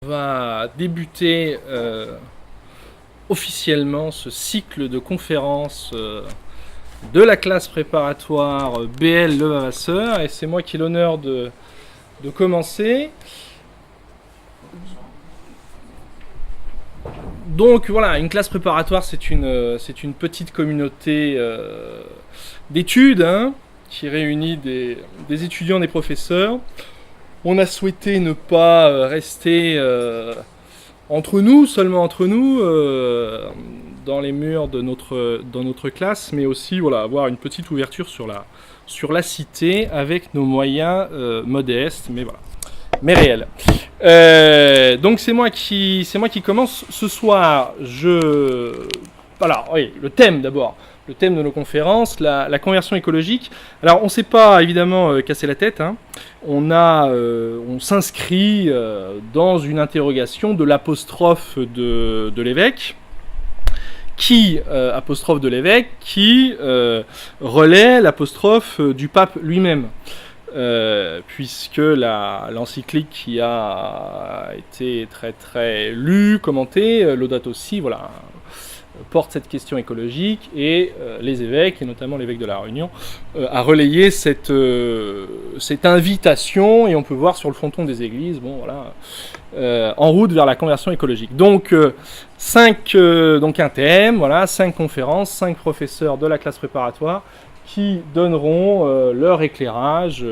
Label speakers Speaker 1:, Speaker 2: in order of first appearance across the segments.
Speaker 1: va débuter officiellement ce cycle de conférences de la classe préparatoire BL Le Vavasseur, et c'est moi qui ai l'honneur de commencer. Donc voilà, une classe préparatoire, c'est une petite communauté d'études qui réunit des étudiants, des professeurs. On a souhaité ne pas rester seulement entre nous, dans les murs de notre classe, mais aussi voilà, avoir une petite ouverture sur la cité avec nos moyens modestes, mais réels. Donc c'est moi qui commence ce soir. Voilà, oui, le thème d'abord. Le thème de nos conférences, la conversion écologique. Alors, on ne s'est pas, évidemment, cassé la tête. On s'inscrit dans une interrogation de l'apostrophe de l'évêque, qui relaie l'apostrophe du pape lui-même. Puisque l'encyclique qui a été très très lue, commentée, Laudato Si, voilà, porte cette question écologique, et les évêques, et notamment l'évêque de la Réunion, a relayé cette invitation, et on peut voir sur le fronton des églises, en route vers la conversion écologique. Donc, un thème, voilà, 5 conférences, 5 professeurs de la classe préparatoire qui donneront leur éclairage,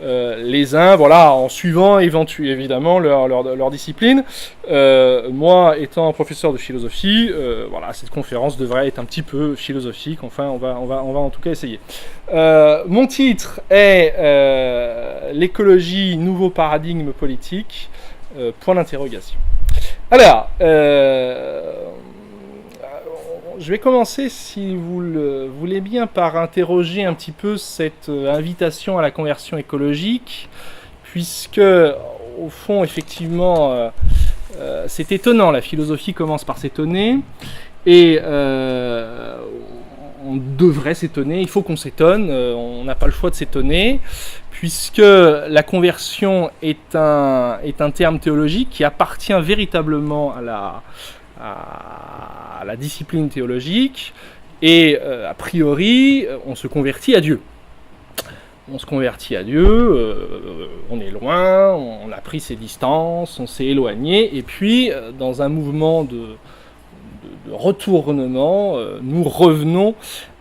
Speaker 1: les uns, voilà, en suivant évidemment leur discipline. Moi, étant professeur de philosophie, voilà, cette conférence devrait être un petit peu philosophique. Enfin, on va en tout cas essayer. Mon titre est l'écologie, nouveau paradigme politique, point d'interrogation. Alors, je vais commencer, si vous le voulez bien, par interroger un petit peu cette invitation à la conversion écologique, puisque, au fond, effectivement, c'est étonnant. La philosophie commence par s'étonner, et on devrait s'étonner, il faut qu'on s'étonne, on n'a pas le choix de s'étonner, puisque la conversion est un terme théologique qui appartient véritablement à la discipline théologique, et a priori on se convertit à Dieu. On se convertit à Dieu, on est loin, on a pris ses distances, on s'est éloigné, et puis dans un mouvement de retournement, nous revenons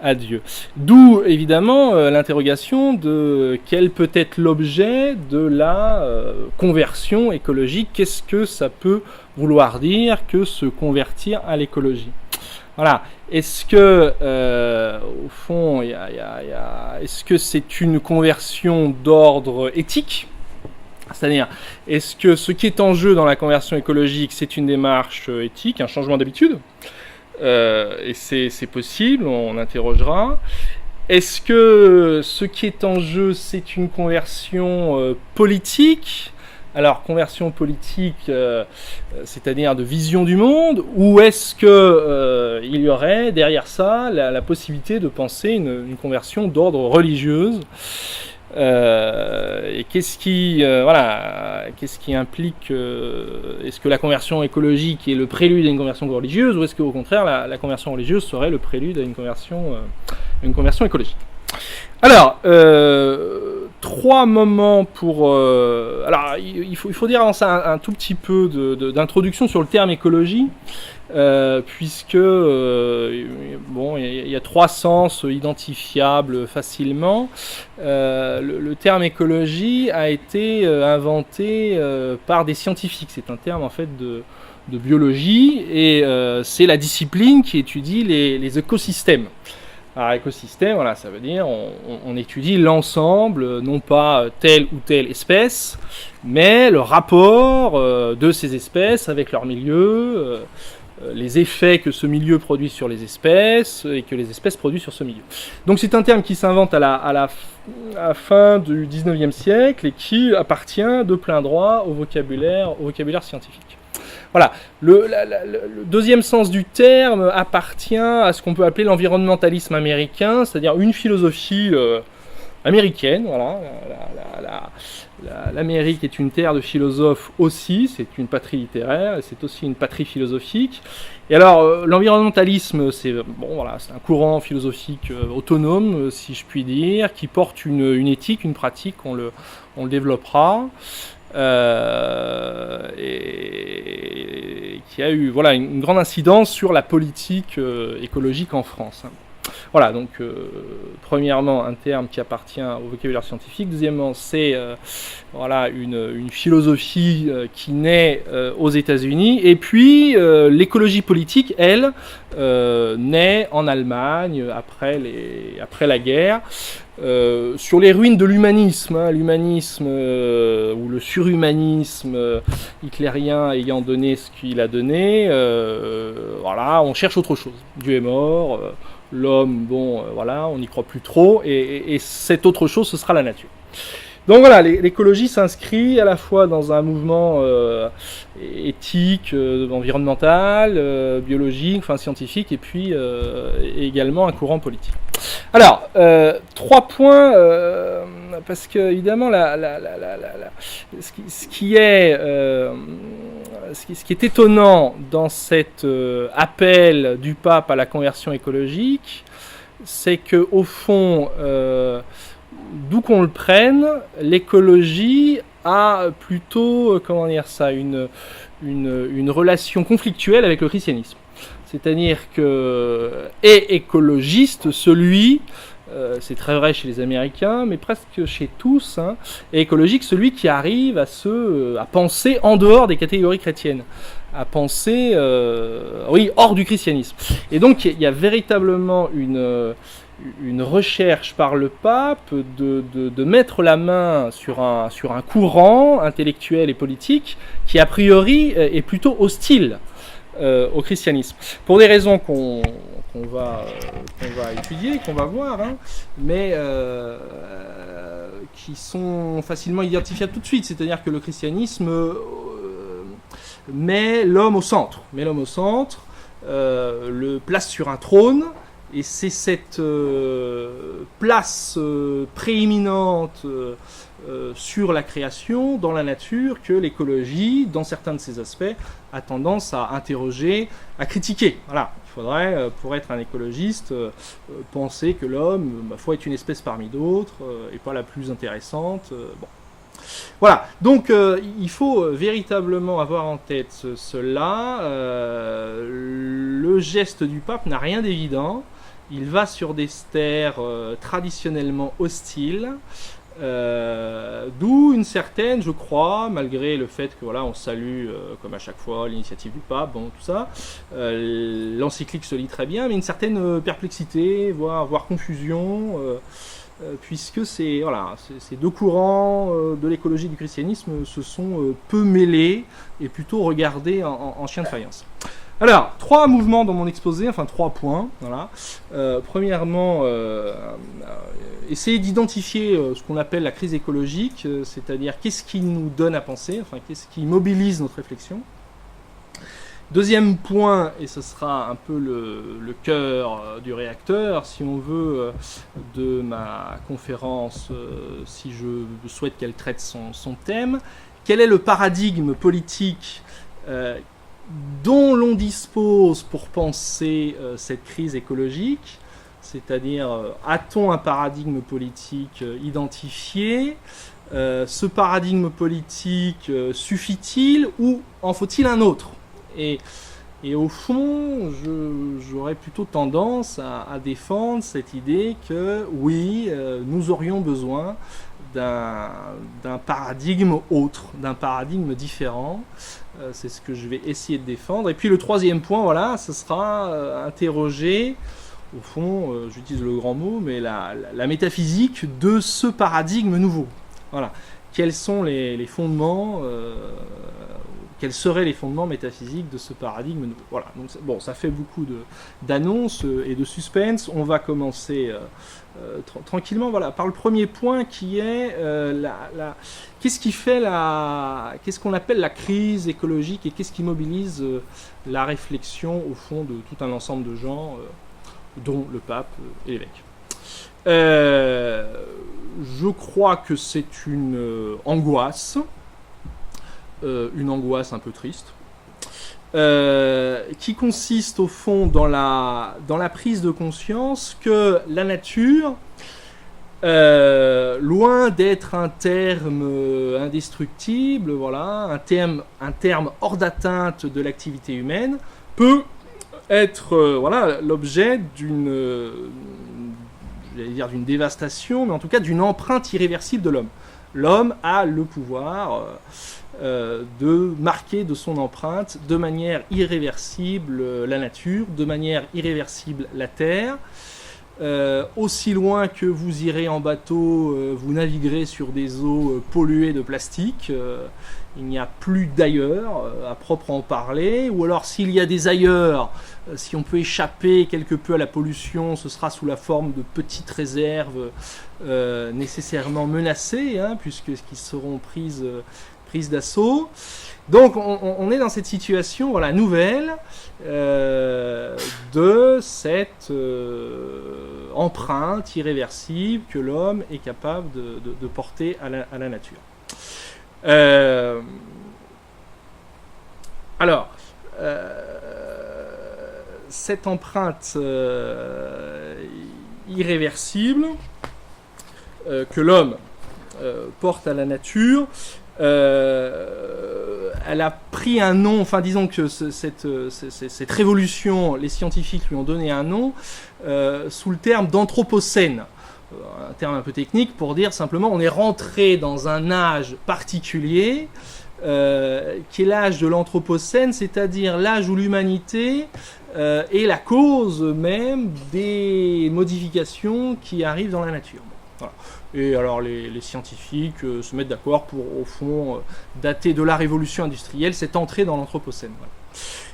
Speaker 1: à Dieu. D'où évidemment l'interrogation de quel peut être l'objet de la conversion écologique. Qu'est-ce que ça peut vouloir dire que se convertir à l'écologie? Voilà. Est-ce que, au fond, est-ce que c'est une conversion d'ordre éthique? C'est-à-dire, est-ce que ce qui est en jeu dans la conversion écologique, c'est une démarche éthique, un changement d'habitude? Et c'est possible, on interrogera. Est-ce que ce qui est en jeu, c'est une conversion politique? Alors, conversion politique, c'est-à-dire de vision du monde, ou est-ce qu'il y aurait derrière ça la possibilité de penser une conversion d'ordre religieuse? Et qu'est-ce qui implique, est-ce que la conversion écologique est le prélude à une conversion religieuse, ou est-ce qu'au contraire la conversion religieuse serait le prélude à une conversion écologique? Alors, 3 moments pour... alors, il faut dire un tout petit peu d'introduction sur le terme écologie, puisque il y a 3 sens identifiables facilement. Le terme écologie a été inventé par des scientifiques. C'est un terme en fait de biologie, et c'est la discipline qui étudie les écosystèmes. Alors, écosystème, voilà, ça veut dire on étudie l'ensemble, non pas telle ou telle espèce, mais le rapport de ces espèces avec leur milieu, les effets que ce milieu produit sur les espèces et que les espèces produisent sur ce milieu. Donc c'est un terme qui s'invente à la fin du 19e siècle et qui appartient de plein droit au vocabulaire scientifique. Voilà. Le deuxième sens du terme appartient à ce qu'on peut appeler l'environnementalisme américain, c'est-à-dire une philosophie américaine. Voilà, l'Amérique est une terre de philosophes aussi, c'est une patrie littéraire, et c'est aussi une patrie philosophique. Et alors, l'environnementalisme, c'est un courant philosophique autonome, si je puis dire, qui porte une éthique, une pratique, on le développera. Et qui a eu une grande incidence sur la politique écologique en France. Voilà, donc premièrement, un terme qui appartient au vocabulaire scientifique. Deuxièmement, c'est une philosophie qui naît aux États-Unis. Et puis, l'écologie politique, elle, naît en Allemagne après la guerre. Sur les ruines de l'humanisme, l'humanisme ou le surhumanisme hitlérien ayant donné ce qu'il a donné, on cherche autre chose. Dieu est mort, l'homme, on n'y croit plus trop, et cette autre chose, ce sera la nature. Donc voilà, l'écologie s'inscrit à la fois dans un mouvement éthique, environnemental, biologique, scientifique, et puis également un courant politique. Alors, 3 points, parce que évidemment, ce qui est étonnant dans cet appel du pape à la conversion écologique, c'est que au fond, d'où qu'on le prenne, l'écologie a plutôt, une relation conflictuelle avec le christianisme. C'est-à-dire que est écologiste celui, c'est très vrai chez les Américains, mais presque chez tous, est écologique celui qui arrive à penser en dehors des catégories chrétiennes, à penser hors du christianisme. Et donc il y a véritablement une recherche par le pape de mettre la main sur un courant intellectuel et politique qui a priori est plutôt hostile au christianisme, pour des raisons qu'on va étudier, qu'on va voir, mais qui sont facilement identifiables tout de suite. C'est-à-dire que le christianisme met l'homme au centre, le place sur un trône, et c'est cette place prééminente sur la création, dans la nature, que l'écologie, dans certains de ses aspects, a tendance à interroger, à critiquer. Voilà. Il faudrait, pour être un écologiste, penser que l'homme, est une espèce parmi d'autres, et pas la plus intéressante. Voilà, donc il faut véritablement avoir en tête cela. Le geste du pape n'a rien d'évident. Il va sur des terres traditionnellement hostiles, d'où une certaine, je crois, malgré le fait que on salue, comme à chaque fois, l'initiative du pape, tout ça, l'encyclique se lit très bien, mais une certaine perplexité, voire confusion, puisque ces 2 courants de l'écologie et du christianisme se sont peu mêlés et plutôt regardés en chien de faïence. Alors, 3 mouvements dans mon exposé, 3 points. Voilà. Premièrement, essayer d'identifier ce qu'on appelle la crise écologique, c'est-à-dire qu'est-ce qui nous donne à penser, qu'est-ce qui mobilise notre réflexion. Deuxième point, et ce sera un peu le cœur du réacteur, si on veut, de ma conférence, si je souhaite qu'elle traite son thème, quel est le paradigme politique dont l'on dispose pour penser cette crise écologique, c'est-à-dire a-t-on un paradigme politique identifié, ce paradigme politique suffit-il ou en faut-il un autre ? Et au fond, j'aurais plutôt tendance à défendre cette idée que oui, nous aurions besoin d'un paradigme autre, d'un paradigme différent. C'est ce que je vais essayer de défendre. Et puis le troisième point, ce sera interroger, au fond, j'utilise le grand mot, mais la métaphysique de ce paradigme nouveau. Voilà. Quels sont les fondements, quels seraient les fondements métaphysiques de ce paradigme nouveau. Voilà. Donc, ça fait beaucoup d'annonces et de suspense. On va commencer tranquillement, par le premier point qui est qu'est-ce qu'on appelle la crise écologique et qu'est-ce qui mobilise la réflexion au fond de tout un ensemble de gens, dont le pape et l'évêque. Je crois que c'est une angoisse un peu triste, qui consiste au fond dans la prise de conscience que la nature, loin d'être un terme indestructible, voilà, un terme hors d'atteinte de l'activité humaine, peut être l'objet d'une dévastation, mais en tout cas d'une empreinte irréversible de l'homme. L'homme a le pouvoir de marquer de son empreinte de manière irréversible la nature, de manière irréversible la terre. Aussi loin que vous irez en bateau, vous naviguerez sur des eaux polluées de plastique. Il n'y a plus d'ailleurs à proprement parler. Ou alors s'il y a des ailleurs, si on peut échapper quelque peu à la pollution, ce sera sous la forme de petites réserves nécessairement menacées, puisqu'ils seront prises d'assaut. Donc on est dans cette situation nouvelle de cette empreinte irréversible que l'homme est capable de porter à la nature. Cette empreinte irréversible que l'homme porte à la nature, elle a pris un nom, disons que cette révolution, les scientifiques lui ont donné un nom sous le terme d'anthropocène. Un terme un peu technique pour dire simplement on est rentré dans un âge particulier qui est l'âge de l'anthropocène, c'est-à-dire l'âge où l'humanité est la cause même des modifications qui arrivent dans la nature. Voilà. Et alors les scientifiques se mettent d'accord pour, au fond, dater de la révolution industrielle cette entrée dans l'anthropocène. Voilà.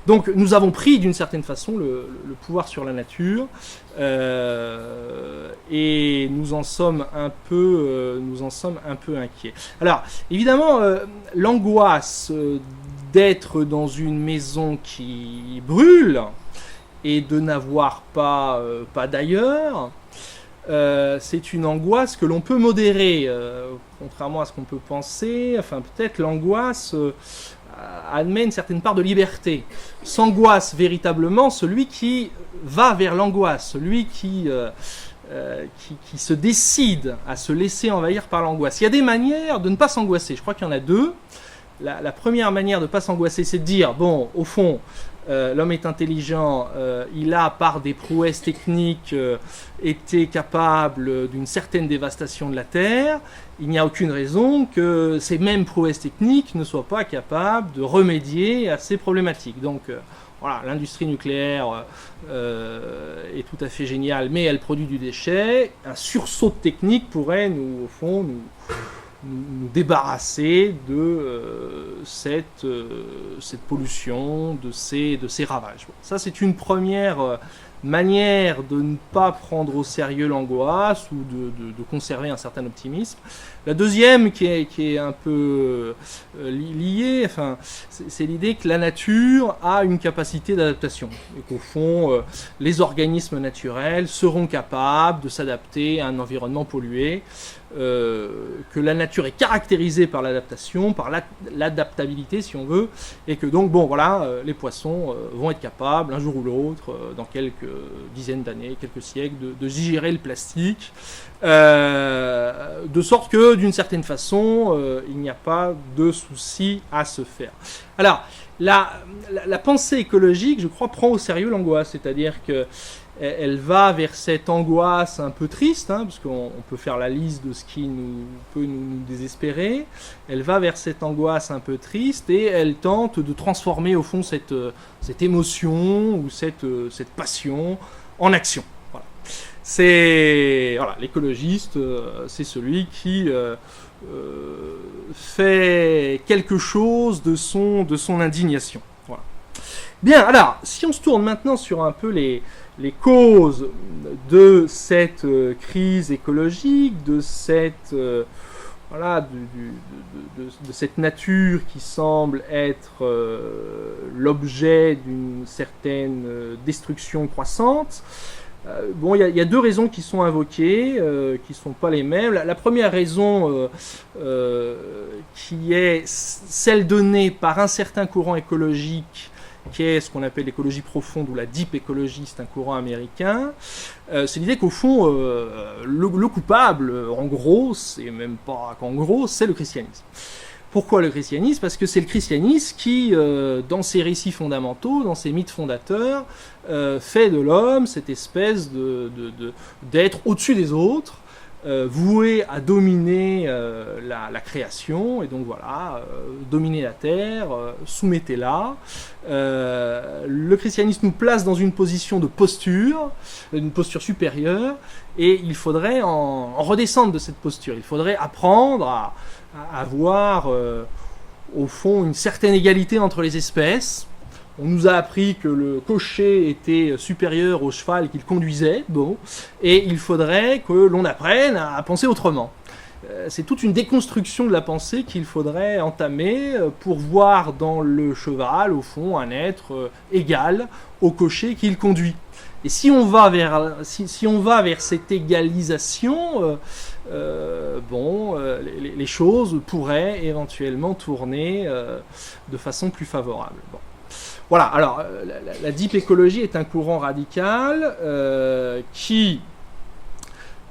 Speaker 1: Donc nous avons pris d'une certaine façon le pouvoir sur la nature et nous en sommes un peu inquiets. Alors évidemment l'angoisse d'être dans une maison qui brûle et de n'avoir pas d'ailleurs, c'est une angoisse que l'on peut modérer, contrairement à ce qu'on peut penser. Enfin, peut-être l'angoisse admet une certaine part de liberté. S'angoisse véritablement celui qui va vers l'angoisse, celui qui se décide à se laisser envahir par l'angoisse. Il y a des manières de ne pas s'angoisser. Je crois qu'il y en a deux. La première manière de ne pas s'angoisser, c'est de dire, bon, au fond, l'homme est intelligent, il a, par des prouesses techniques, été capable d'une certaine dévastation de la Terre. Il n'y a aucune raison que ces mêmes prouesses techniques ne soient pas capables de remédier à ces problématiques. Donc, voilà, l'industrie nucléaire est tout à fait géniale, mais elle produit du déchet. Un sursaut de technique pourrait, au fond, nous débarrasser de cette pollution, de ces ravages. Ça, c'est une première manière de ne pas prendre au sérieux l'angoisse ou de conserver un certain optimisme. La deuxième, qui est un peu liée, c'est l'idée que la nature a une capacité d'adaptation et qu'au fond, les organismes naturels seront capables de s'adapter à un environnement pollué. Que la nature est caractérisée par l'adaptation, par l'adaptabilité si on veut, et que donc les poissons vont être capables un jour ou l'autre, dans quelques dizaines d'années, quelques siècles, de digérer le plastique, de sorte que d'une certaine façon il n'y a pas de souci à se faire. Alors la pensée écologique, je crois, prend au sérieux l'angoisse, c'est-à-dire que elle va vers cette angoisse un peu triste, parce qu'on peut faire la liste de ce qui peut nous désespérer. Elle va vers cette angoisse un peu triste et elle tente de transformer au fond cette émotion ou cette passion en action. Voilà. L'écologiste, c'est celui qui fait quelque chose de son indignation. Voilà. Bien, alors, si on se tourne maintenant sur un peu les causes de cette crise écologique, de cette nature qui semble être l'objet d'une certaine destruction croissante, Bon, il y a deux raisons qui sont invoquées, qui ne sont pas les mêmes. La première raison, qui est celle donnée par un certain courant écologique, qui est ce qu'on appelle l'écologie profonde ou la deep écologie, c'est un courant américain, c'est l'idée qu'au fond, le coupable, en gros, c'est même pas qu'en gros, c'est le christianisme. Pourquoi le christianisme ? Parce que c'est le christianisme qui, dans ses récits fondamentaux, dans ses mythes fondateurs, fait de l'homme cette espèce d'être au-dessus des autres, voué à dominer la création, et donc voilà, dominer la terre, soumettez-la. Le christianisme nous place dans une position de posture, une posture supérieure, et il faudrait en redescendre de cette posture. Il faudrait apprendre à avoir au fond une certaine égalité entre les espèces. On nous a appris que le cocher était supérieur au cheval qu'il conduisait, bon, et il faudrait que l'on apprenne à penser autrement. C'est toute une déconstruction de la pensée qu'il faudrait entamer pour voir dans le cheval, au fond, un être égal au cocher qu'il conduit. Et si on va vers cette égalisation, les choses pourraient éventuellement tourner de façon plus favorable. Bon. Voilà, alors la deep écologie est un courant radical qui,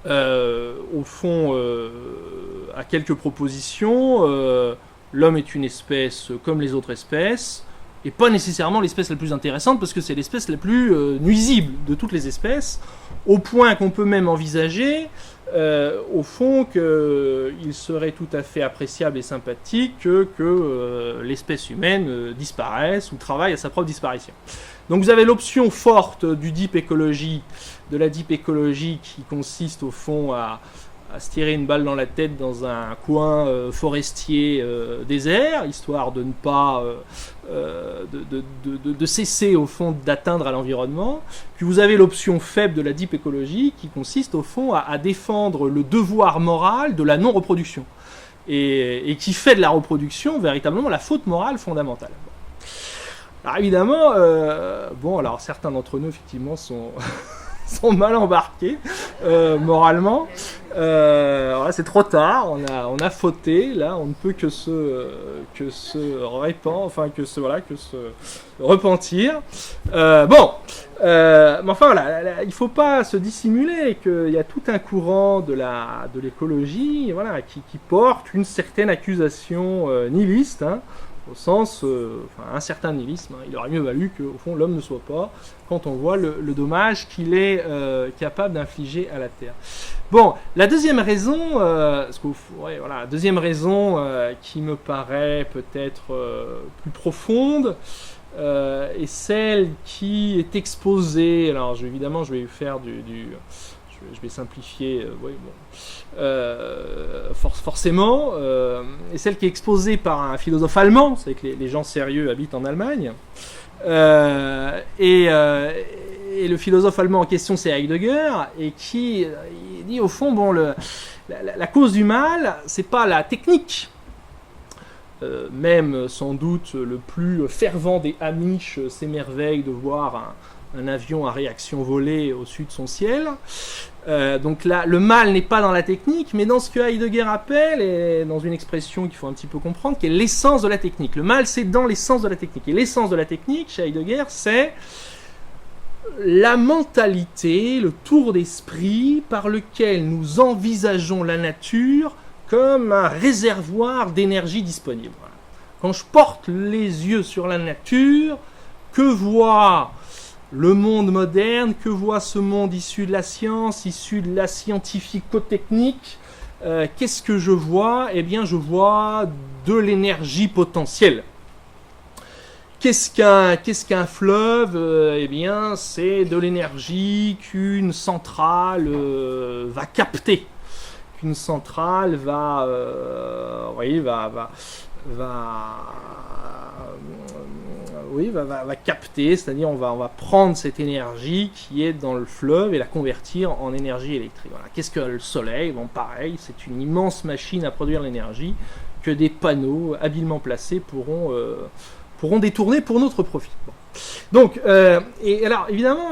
Speaker 1: au fond, a quelques propositions. L'homme est une espèce comme les autres espèces, et pas nécessairement l'espèce la plus intéressante, parce que c'est l'espèce la plus nuisible de toutes les espèces, au point qu'on peut même envisager, au fond, qu'il serait tout à fait appréciable et sympathique que l'espèce humaine disparaisse ou travaille à sa propre disparition. Donc vous avez l'option forte du deep écologie, de la deep écologie, qui consiste au fond à se tirer une balle dans la tête dans un coin forestier désert, histoire de ne pas de cesser au fond d'atteindre à l'environnement. Puis vous avez l'option faible de la deep écologie, qui consiste au fond à défendre le devoir moral de la non-reproduction, et qui fait de la reproduction véritablement la faute morale fondamentale. Alors évidemment, alors certains d'entre nous effectivement sont mal embarqués moralement. Alors là, c'est trop tard, on a fauté, là on ne peut que se repentir. Mais enfin voilà, il ne faut pas se dissimuler qu'il y a tout un courant de l'écologie, voilà, qui porte une certaine accusation nihiliste, hein, au sens, un certain nihilisme, hein. Il aurait mieux valu qu'au fond l'homme ne soit pas, quand on voit le dommage qu'il est capable d'infliger à la Terre. Bon, la deuxième raison, qui me paraît peut-être plus profonde, est celle qui est exposée. Alors évidemment, je vais faire je vais simplifier, forcément, et celle qui est exposée par un philosophe allemand, c'est que les gens sérieux habitent en Allemagne, et le philosophe allemand en question, c'est Heidegger, et qui dit au fond, la cause du mal, c'est pas la technique. Même sans doute le plus fervent des Amish s'émerveille de voir un avion à réaction volée au-dessus de son ciel. Donc là, le mal n'est pas dans la technique, mais dans ce que Heidegger appelle, et dans une expression qu'il faut un petit peu comprendre, qui est l'essence de la technique. Le mal, c'est dans l'essence de la technique. Et l'essence de la technique, chez Heidegger, c'est la mentalité, le tour d'esprit par lequel nous envisageons la nature comme un réservoir d'énergie disponible. Voilà. Quand je porte les yeux sur la nature, que voit le monde moderne, que voit ce monde issu de la science, issu de la scientifico-technique, qu'est-ce que je vois ? Eh bien, je vois de l'énergie potentielle. Qu'est-ce qu'un fleuve ? Eh bien, c'est de l'énergie qu'une centrale va capter. Qu'une centrale va capter, c'est-à-dire on va prendre cette énergie qui est dans le fleuve et la convertir en énergie électrique. Voilà. Qu'est-ce que le soleil ? Bon, pareil, c'est une immense machine à produire l'énergie que des panneaux habilement placés pourront détourner pour notre profit. Bon. Donc, et alors évidemment,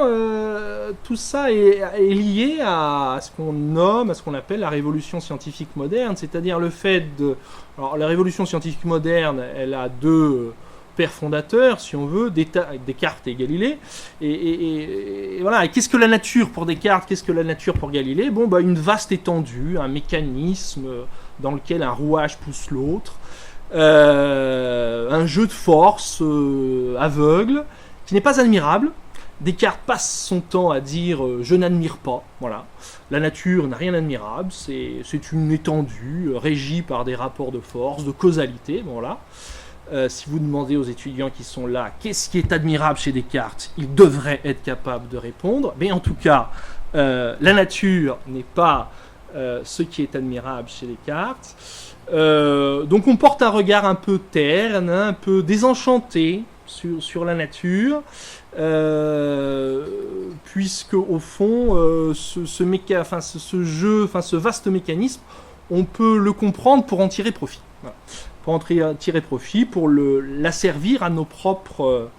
Speaker 1: tout ça est lié à ce qu'on nomme, à ce qu'on appelle la révolution scientifique moderne, c'est-à-dire le fait de... Alors la révolution scientifique moderne, elle a deux pères fondateurs, si on veut, Descartes et Galilée. Et voilà, et qu'est-ce que la nature pour Descartes, qu'est-ce que la nature pour Galilée? Bon, bah, une vaste étendue, un mécanisme dans lequel un rouage pousse l'autre, un jeu de force aveugle, qui n'est pas admirable. Descartes passe son temps à dire je n'admire pas. Voilà. La nature n'a rien d'admirable, c'est une étendue régie par des rapports de force, de causalité. Bon, voilà. Si vous demandez aux étudiants qui sont là qu'est-ce qui est admirable chez Descartes, ils devraient être capables de répondre. Mais en tout cas, la nature n'est pas ce qui est admirable chez Descartes. Donc on porte un regard un peu terne, un peu désenchanté sur la nature, puisque au fond, ce vaste mécanisme, on peut le comprendre pour en tirer profit. Voilà. Pour en tirer profit, pour l'asservir à nos propres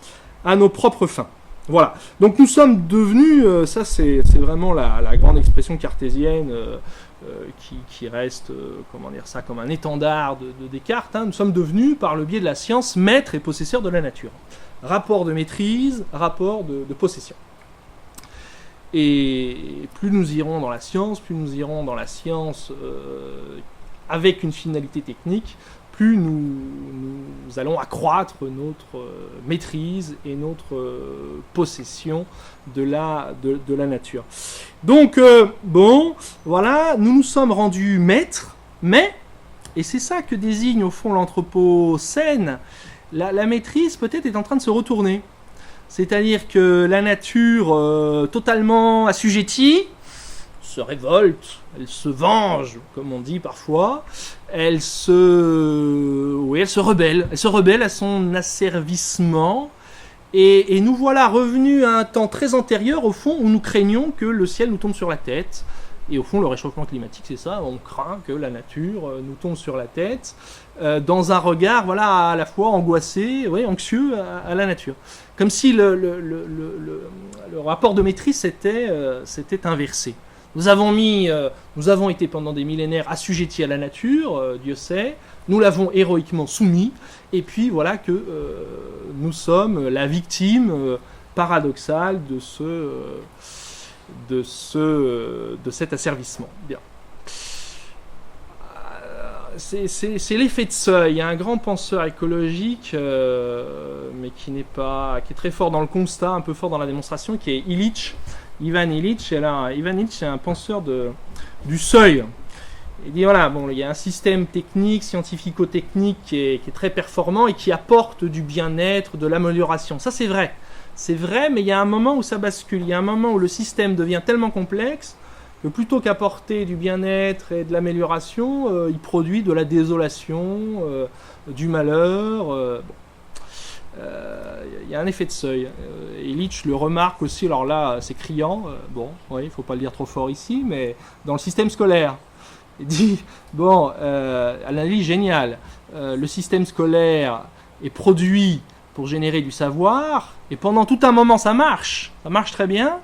Speaker 1: fins. Voilà. Donc nous sommes devenus, ça c'est vraiment la grande expression cartésienne qui reste, comment dire ça, comme un étendard de Descartes. Hein. Nous sommes devenus, par le biais de la science, maîtres et possesseurs de la nature. Rapport de maîtrise, rapport de possession. Et plus nous irons dans la science, avec une finalité technique, plus nous allons accroître notre maîtrise et notre possession de la nature. Donc, bon, voilà, nous nous sommes rendus maîtres, mais, et c'est ça que désigne au fond l'anthropocène, la maîtrise peut-être est en train de se retourner. C'est-à-dire que la nature totalement assujettie se révolte, elle se venge, comme on dit parfois, elle se rebelle à son asservissement, et nous voilà revenus à un temps très antérieur, au fond, où nous craignons que le ciel nous tombe sur la tête. Et au fond, le réchauffement climatique, c'est ça, on craint que la nature nous tombe sur la tête, dans un regard, voilà, à la fois angoissé, anxieux à la nature. Comme si le rapport de maîtrise s'était inversé. Nous avons été pendant des millénaires assujettis à la nature, Dieu sait, nous l'avons héroïquement soumis, et puis voilà que nous sommes la victime paradoxale de cet asservissement. Bien. C'est l'effet de seuil. Il y a un grand penseur écologique, mais qui est très fort dans le constat, un peu fort dans la démonstration, qui est Ivan Illich. Ivan Illich, c'est un penseur du seuil. Il dit voilà, bon, il y a un système technique, scientifico-technique qui est très performant et qui apporte du bien-être, de l'amélioration. Ça, c'est vrai. C'est vrai, mais il y a un moment où ça bascule. Il y a un moment où le système devient tellement complexe que plutôt qu'apporter du bien-être et de l'amélioration, il produit de la désolation, du malheur. Il y a un effet de seuil. Illich le remarque aussi, alors là, c'est criant. Il ne faut pas le dire trop fort ici, mais dans le système scolaire. Il dit, l'analyse géniale, le système scolaire est produit pour générer du savoir, et pendant tout un moment ça marche très bien,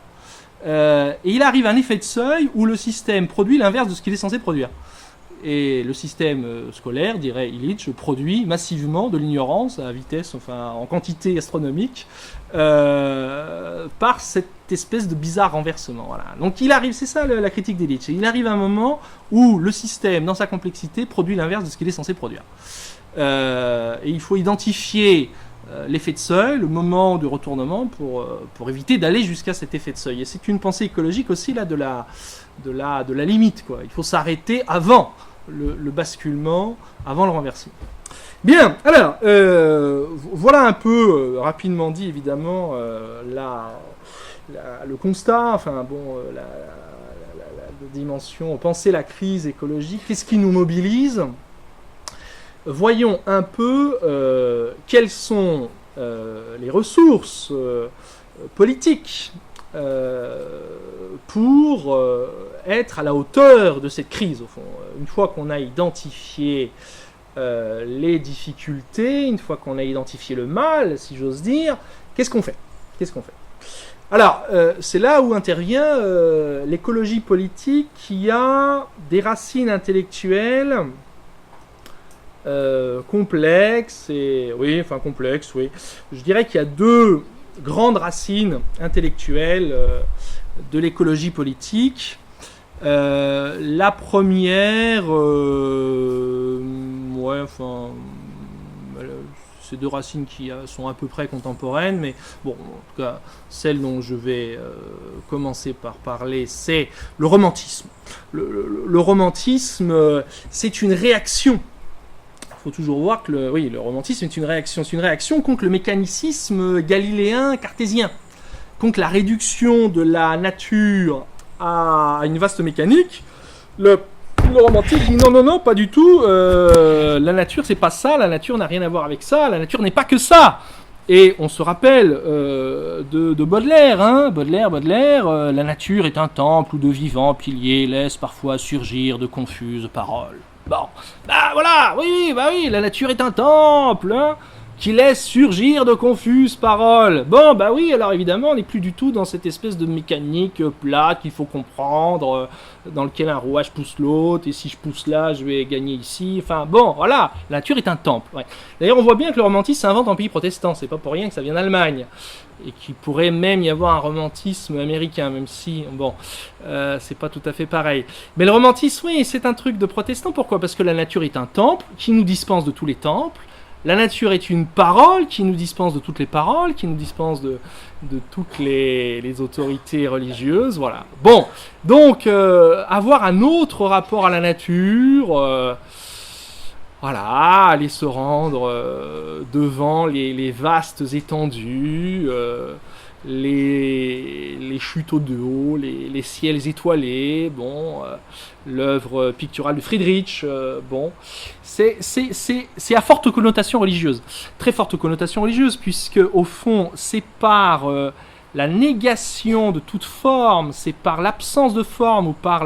Speaker 1: et il arrive un effet de seuil où le système produit l'inverse de ce qu'il est censé produire. Et le système scolaire, dirait Illich, produit massivement de l'ignorance à vitesse, en quantité astronomique, par cette espèce de bizarre renversement. Voilà. Donc il arrive, c'est ça la critique d'Illich, il arrive un moment où le système, dans sa complexité, produit l'inverse de ce qu'il est censé produire. Et il faut identifier l'effet de seuil, le moment de retournement pour éviter d'aller jusqu'à cet effet de seuil. Et c'est une pensée écologique aussi là de la limite, quoi. Il faut s'arrêter avant le basculement, avant le renversement. Bien, alors voilà un peu rapidement dit évidemment le constat, la dimension, penser la crise écologique, qu'est-ce qui nous mobilise ? Voyons un peu quelles sont les ressources politiques pour être à la hauteur de cette crise, au fond. Une fois qu'on a identifié les difficultés, une fois qu'on a identifié le mal, si j'ose dire, qu'est-ce qu'on fait ? Qu'est-ce qu'on fait? Alors, c'est là où intervient l'écologie politique qui a des racines intellectuelles complexes. Complexes, oui. Je dirais qu'il y a deux grandes racines intellectuelles de l'écologie politique. La première, c'est deux racines qui sont à peu près contemporaines, mais bon, en tout cas, celle dont je vais commencer par parler, c'est le romantisme. Le romantisme, c'est une réaction. Il faut toujours voir que le romantisme est une réaction. C'est une réaction contre le mécanicisme galiléen cartésien, contre la réduction de la nature à une vaste mécanique. Le romantique dit non, pas du tout. La nature, c'est pas ça. La nature n'a rien à voir avec ça. La nature n'est pas que ça. Et on se rappelle de Baudelaire, hein. Baudelaire. La nature est un temple où de vivants piliers laissent parfois surgir de confuses paroles. Bon, oui, la nature est un temple, hein, qui laisse surgir de confuses paroles. Bon, oui, alors évidemment, on n'est plus du tout dans cette espèce de mécanique plate qu'il faut comprendre, dans lequel un rouage pousse l'autre, et si je pousse là, je vais gagner ici. Enfin, bon, voilà, la nature est un temple. Ouais. D'ailleurs, on voit bien que le romantisme s'invente en pays protestant, c'est pas pour rien que ça vient d'Allemagne, et qu'il pourrait même y avoir un romantisme américain, même si, c'est pas tout à fait pareil. Mais le romantisme, oui, c'est un truc de protestant. Pourquoi? Parce que la nature est un temple qui nous dispense de tous les temples. La nature est une parole qui nous dispense de toutes les paroles, qui nous dispense de toutes les autorités religieuses, voilà. Bon, donc, avoir un autre rapport à la nature, aller se rendre devant les vastes étendues, les chutes de haut, les ciels étoilés, l'œuvre picturale de Friedrich, c'est à forte connotation religieuse, très forte connotation religieuse, puisque au fond, c'est par la négation de toute forme, c'est par l'absence de forme ou par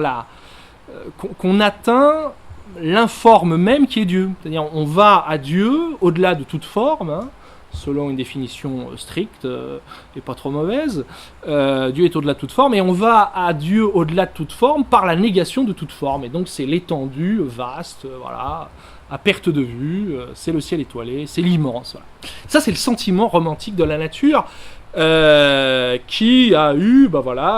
Speaker 1: qu'on atteint l'informe même qui est Dieu. C'est-à-dire, on va à Dieu au-delà de toute forme, hein, selon une définition stricte et pas trop mauvaise. Dieu est au-delà de toute forme, et on va à Dieu au-delà de toute forme par la négation de toute forme. Et donc c'est l'étendue vaste, à perte de vue, c'est le ciel étoilé, c'est l'immense. Voilà. Ça, c'est le sentiment romantique de la nature qui a eu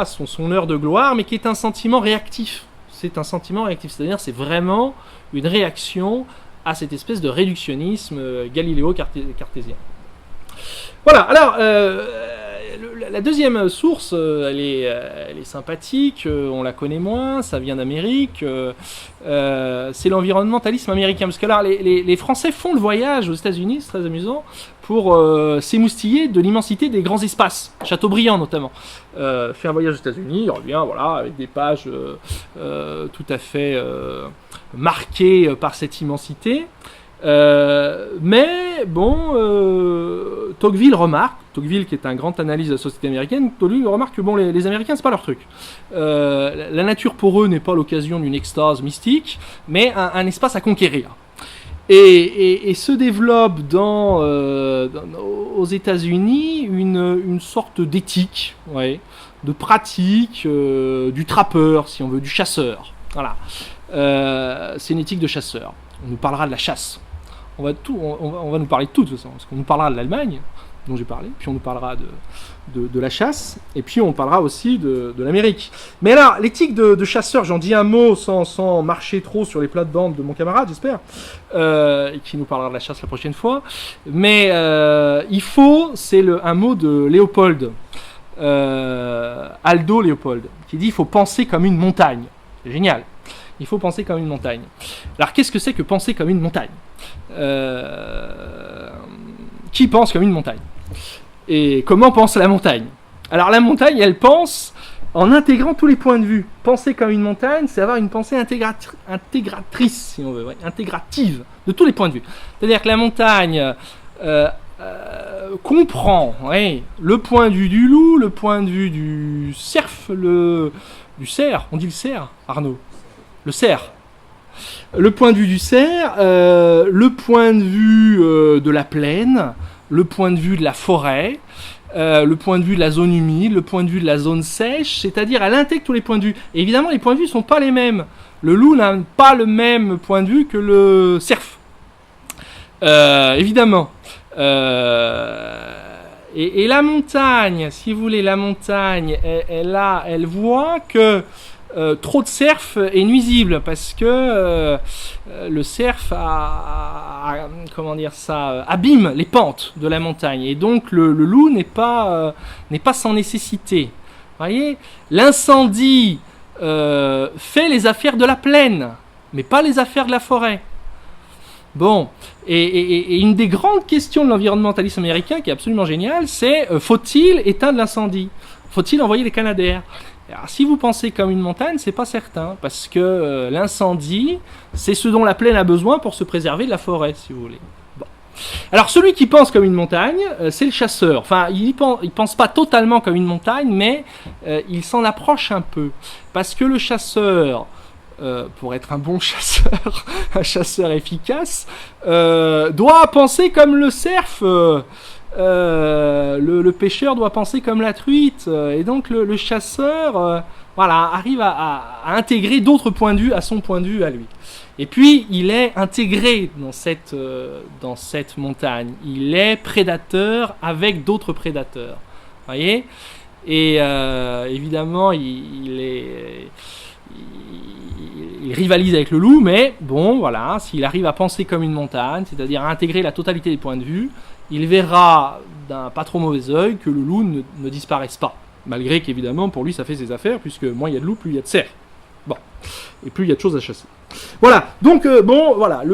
Speaker 1: son heure de gloire, mais qui est un sentiment réactif. C'est un sentiment réactif, c'est-à-dire c'est vraiment une réaction à cette espèce de réductionnisme galiléo-cartésien. Voilà, alors la deuxième source, elle est sympathique, on la connaît moins, ça vient d'Amérique, c'est l'environnementalisme américain, parce que là, les Français font le voyage aux États-Unis, c'est très amusant, pour s'émoustiller de l'immensité des grands espaces, Chateaubriand notamment. Fait un voyage aux États-Unis, il revient, avec des pages tout à fait marquées par cette immensité. Tocqueville qui est un grand analyste de la société américaine, Tocqueville remarque que les Américains, c'est pas leur truc. La nature pour eux n'est pas l'occasion d'une extase mystique, mais un espace à conquérir. Et se développe aux États-Unis une sorte d'éthique, de pratique du trappeur, si on veut, du chasseur. Voilà. C'est une éthique de chasseur. On nous parlera de la chasse. On va nous parler de tout, de toute façon. Parce qu'on nous parlera de l'Allemagne, dont j'ai parlé, puis on nous parlera de la chasse, et puis on parlera aussi de l'Amérique. Mais là, l'éthique de chasseur, j'en dis un mot sans marcher trop sur les plates-bandes de mon camarade, j'espère, qui nous parlera de la chasse la prochaine fois. Mais c'est un mot de Léopold, Aldo Léopold, qui dit « il faut penser comme une montagne ». C'est génial. Il faut penser comme une montagne. Alors, qu'est-ce que c'est que penser comme une montagne ? Qui pense comme une montagne ? Et comment pense la montagne ? Alors, la montagne, elle pense en intégrant tous les points de vue. Penser comme une montagne, c'est avoir une pensée intégratrice, si on veut, intégrative, de tous les points de vue. C'est-à-dire que la montagne comprend le point de vue du loup, le point de vue du cerf, du cerf, on dit le cerf, Arnaud ? Le cerf. Le point de vue du cerf, le point de vue de la plaine, le point de vue de la forêt, le point de vue de la zone humide, le point de vue de la zone sèche, c'est-à-dire elle intègre tous les points de vue. Et évidemment, les points de vue ne sont pas les mêmes. Le loup n'a pas le même point de vue que le cerf. Évidemment. Et la montagne, si vous voulez, la montagne, elle voit que trop de cerf est nuisible parce que le cerf abîme les pentes de la montagne et donc le loup n'est pas sans nécessité. Vous voyez, l'incendie fait les affaires de la plaine, mais pas les affaires de la forêt. Bon, et une des grandes questions de l'environnementalisme américain qui est absolument géniale, c'est faut-il éteindre l'incendie ? Faut-il envoyer les Canadair ? Alors, si vous pensez comme une montagne, c'est pas certain, parce que l'incendie, c'est ce dont la plaine a besoin pour se préserver de la forêt, si vous voulez. Bon. Alors, celui qui pense comme une montagne, c'est le chasseur. Enfin, il pense pas totalement comme une montagne, mais il s'en approche un peu. Parce que le chasseur, pour être un bon chasseur, un chasseur efficace, doit penser comme le cerf. Le pêcheur doit penser comme la truite, et donc le chasseur arrive à intégrer d'autres points de vue à son point de vue à lui. Et puis il est intégré dans cette montagne. Il est prédateur avec d'autres prédateurs. Voyez ? Et évidemment il rivalise avec le loup, mais bon, voilà, s'il arrive à penser comme une montagne, c'est-à-dire à intégrer la totalité des points de vue, il verra d'un pas trop mauvais œil que le loup ne disparaisse pas. Malgré qu'évidemment, pour lui, ça fait ses affaires, puisque moins il y a de loups, plus il y a de cerfs. Bon. Et plus il y a de choses à chasser. Voilà. Donc, voilà.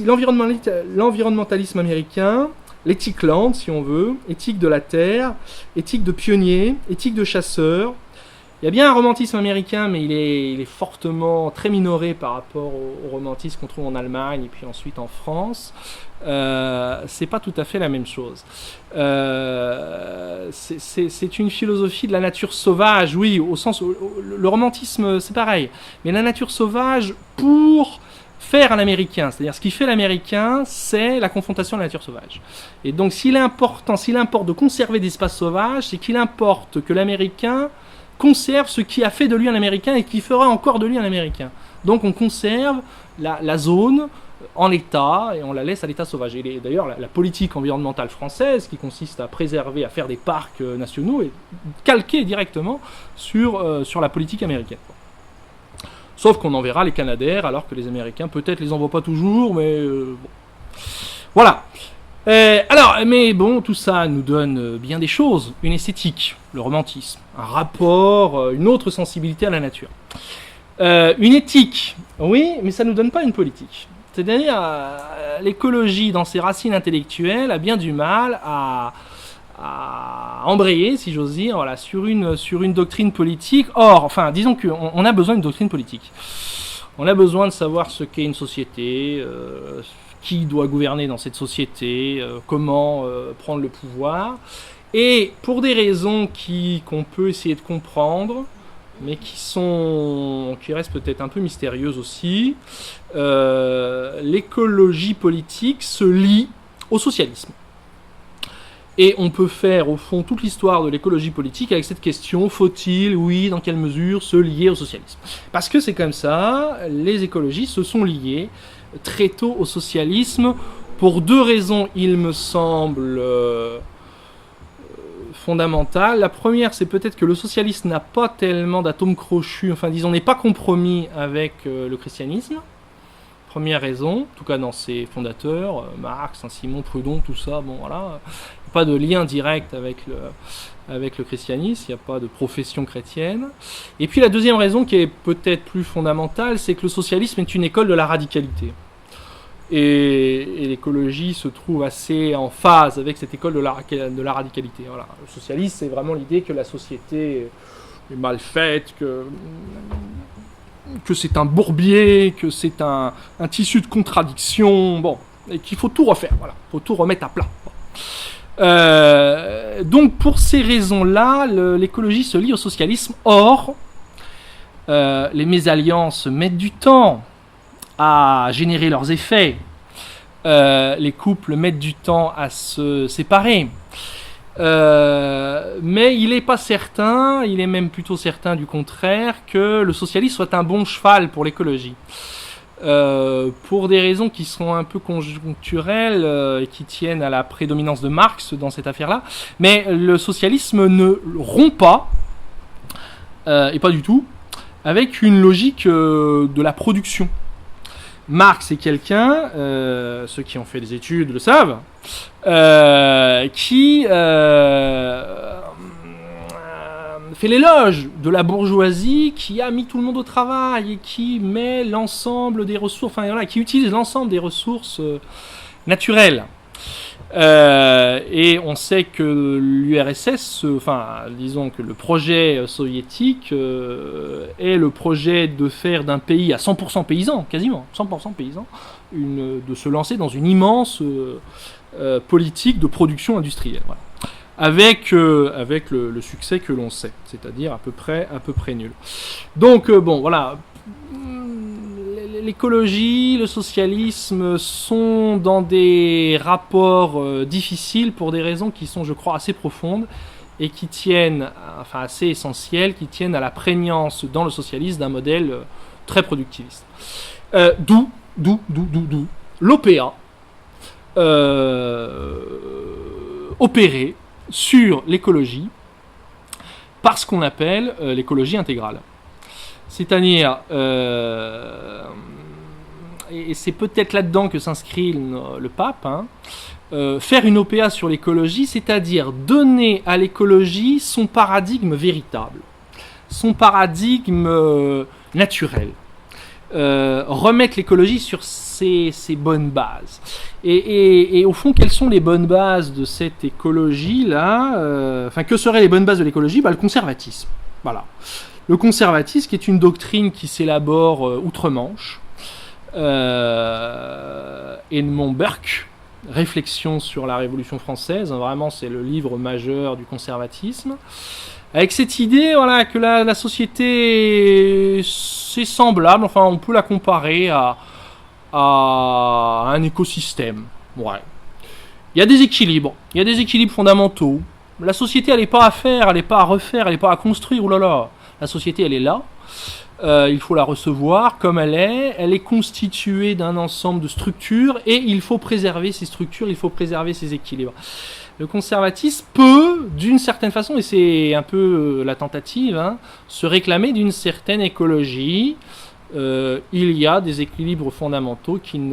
Speaker 1: L'environnementalisme américain, l'éthique land, si on veut, éthique de la terre, éthique de pionnier, éthique de chasseur. Il y a bien un romantisme américain, mais il est fortement très minoré par rapport au romantisme qu'on trouve en Allemagne et puis ensuite en France. C'est pas tout à fait la même chose. C'est une philosophie de la nature sauvage, oui, au sens où le romantisme c'est pareil, mais la nature sauvage pour faire un américain, c'est-à-dire ce qui fait l'américain, c'est la confrontation de la nature sauvage. Et donc s'il importe de conserver des espaces sauvages, c'est qu'il importe que l'américain conserve ce qui a fait de lui un américain et qui fera encore de lui un américain. Donc on conserve la zone en l'état et on la laisse à l'état sauvage. Et d'ailleurs la politique environnementale française qui consiste à préserver, à faire des parcs nationaux est calquée directement sur la politique américaine. Sauf qu'on enverra les Canadair alors que les Américains peut-être les envoient pas toujours, mais bon. Voilà. Mais bon, tout ça nous donne bien des choses, une esthétique, le romantisme, un rapport, une autre sensibilité à la nature. Une éthique, oui, mais ça ne nous donne pas une politique. C'est-à-dire, l'écologie, dans ses racines intellectuelles, a bien du mal à embrayer, si j'ose dire, voilà, sur une doctrine politique. Or, enfin, disons qu'on a besoin d'une doctrine politique. On a besoin de savoir ce qu'est une société, qui doit gouverner dans cette société, comment prendre le pouvoir. Et pour des raisons qu'on peut essayer de comprendre, mais qui restent peut-être un peu mystérieuses aussi, l'écologie politique se lie au socialisme. Et on peut faire au fond toute l'histoire de l'écologie politique avec cette question, faut-il, oui, dans quelle mesure, se lier au socialisme ? Parce que c'est comme ça, les écologistes se sont liés très tôt au socialisme pour deux raisons, il me semble, fondamentales. La première, c'est peut-être que le socialisme n'a pas tellement d'atomes crochus, enfin disons, n'est pas compromis avec le christianisme. Première raison, en tout cas dans ses fondateurs, Marx, Saint-Simon, Proudhon, tout ça, bon voilà, pas de lien direct avec le christianisme, il n'y a pas de profession chrétienne. Et puis la deuxième raison, qui est peut-être plus fondamentale, c'est que le socialisme est une école de la radicalité. Et l'écologie se trouve assez en phase avec cette école de la radicalité. Voilà. Le socialisme, c'est vraiment l'idée que la société est mal faite, que c'est un bourbier, que c'est un tissu de contradictions, bon, et qu'il faut tout refaire, voilà, il faut tout remettre à plat. Bon. Donc pour ces raisons-là, l'écologie se lie au socialisme. Or, les mésalliances mettent du temps à générer leurs effets. Les couples mettent du temps à se séparer. Mais il n'est pas certain, il est même plutôt certain du contraire, que le socialisme soit un bon cheval pour l'écologie. Pour des raisons qui sont un peu conjoncturelles et qui tiennent à la prédominance de Marx dans cette affaire-là. Mais le socialisme ne rompt pas, et pas du tout, avec une logique de la production. Marx est quelqu'un, ceux qui ont fait des études le savent, qui fait l'éloge de la bourgeoisie qui a mis tout le monde au travail et qui met l'ensemble des ressources, enfin voilà, qui utilise l'ensemble des ressources naturelles. Et on sait que l'URSS, disons que le projet soviétique est le projet de faire d'un pays à 100% paysan, quasiment 100% paysan, de se lancer dans une immense politique de production industrielle. Voilà. Avec le succès que l'on sait, c'est-à-dire à peu près nul. Donc voilà, l'écologie, le socialisme sont dans des rapports difficiles pour des raisons qui sont, je crois, assez profondes et qui tiennent, assez essentielles, qui tiennent à la prégnance dans le socialisme d'un modèle très productiviste. D'où l'OPA opéré sur l'écologie par ce qu'on appelle l'écologie intégrale. C'est-à-dire, et c'est peut-être là-dedans que s'inscrit le pape, faire une OPA sur l'écologie, c'est-à-dire donner à l'écologie son paradigme véritable, son paradigme naturel. Remettre l'écologie sur ses bonnes bases. Et au fond, quelles sont les bonnes bases de cette écologie-là que seraient les bonnes bases de l'écologie ? Le conservatisme. Voilà. Le conservatisme, qui est une doctrine qui s'élabore outre-Manche. Edmond Burke, Réflexions sur la Révolution française. Vraiment, c'est le livre majeur du conservatisme. Avec cette idée que la société, c'est semblable, on peut la comparer à un écosystème. Ouais. Il y a des équilibres fondamentaux. La société, elle n'est pas à faire, elle n'est pas à refaire, elle n'est pas à construire, oulala. La société, elle est là. Il faut la recevoir comme elle est constituée d'un ensemble de structures et il faut préserver ces structures, il faut préserver ces équilibres. Le conservatisme peut, d'une certaine façon, et c'est un peu la tentative, se réclamer d'une certaine écologie. Il y a des équilibres fondamentaux auxquels il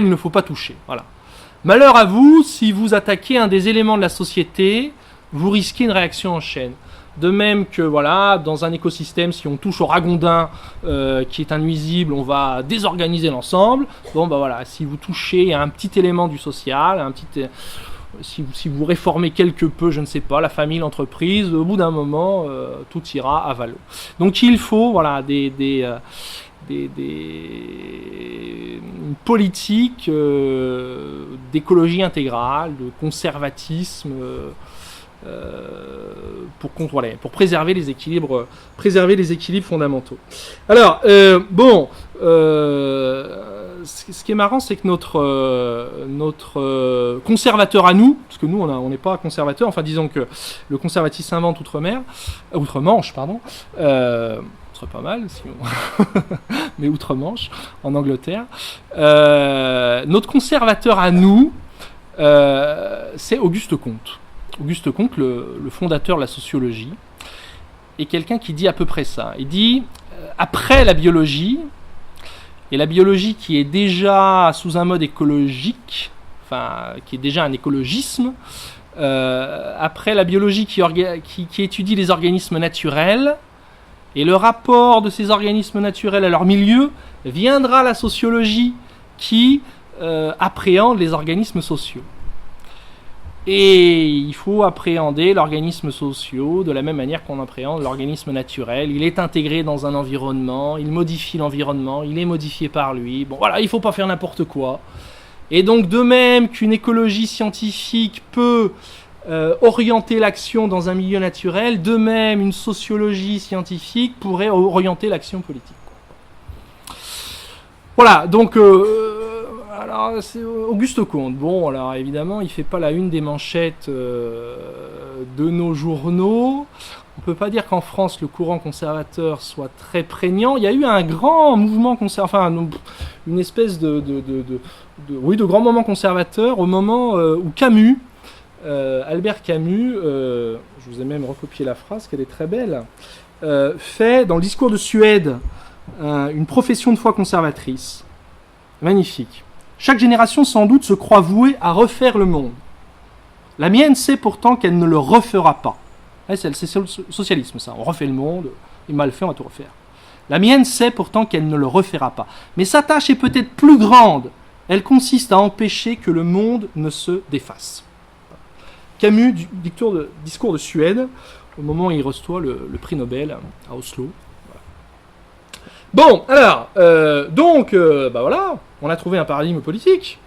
Speaker 1: ne faut pas toucher. Voilà. Malheur à vous, si vous attaquez un des éléments de la société, vous risquez une réaction en chaîne. De même que dans un écosystème, si on touche au ragondin qui est un nuisible, on va désorganiser l'ensemble. Si vous touchez à un petit élément du social, si vous réformez quelque peu, je ne sais pas, la famille, l'entreprise, au bout d'un moment, tout ira à valo. Donc il faut une politique d'écologie intégrale, de conservatisme. Pour préserver les équilibres fondamentaux. Alors, ce qui est marrant, c'est que notre conservateur à nous, parce que nous, on n'est pas conservateur, disons que le conservatisme s'invente outre-Manche, ce serait pas mal, si mais outre-Manche, en Angleterre. Notre conservateur à nous, c'est Auguste Comte. Auguste Comte, le fondateur de la sociologie, est quelqu'un qui dit à peu près ça. Il dit, après la biologie, et la biologie qui est déjà sous un mode écologique, qui est déjà un écologisme, après la biologie qui étudie les organismes naturels, et le rapport de ces organismes naturels à leur milieu, viendra la sociologie qui appréhende les organismes sociaux. Et il faut appréhender l'organisme social de la même manière qu'on appréhende l'organisme naturel. Il est intégré dans un environnement, il modifie l'environnement, il est modifié par lui. Il ne faut pas faire n'importe quoi. Et donc, de même qu'une écologie scientifique peut orienter l'action dans un milieu naturel, de même, une sociologie scientifique pourrait orienter l'action politique. Voilà, donc... Alors, c'est Auguste Comte. Bon, alors évidemment, il fait pas la une des manchettes de nos journaux. On peut pas dire qu'en France, le courant conservateur soit très prégnant. Il y a eu un grand mouvement conservateur, enfin, une espèce de grand moment conservateur au moment où Camus, Albert Camus, je vous ai même recopié la phrase, qu'elle est très belle, fait dans le discours de Suède une profession de foi conservatrice. Magnifique. Chaque génération sans doute se croit vouée à refaire le monde. La mienne sait pourtant qu'elle ne le refera pas. C'est le socialisme ça, on refait le monde, il est mal fait, on va tout refaire. La mienne sait pourtant qu'elle ne le refera pas. Mais sa tâche est peut-être plus grande. Elle consiste à empêcher que le monde ne se défasse. Camus, discours de Suède, au moment où il reçoit le prix Nobel à Oslo. Bon, alors, voilà, on a trouvé un paradigme politique.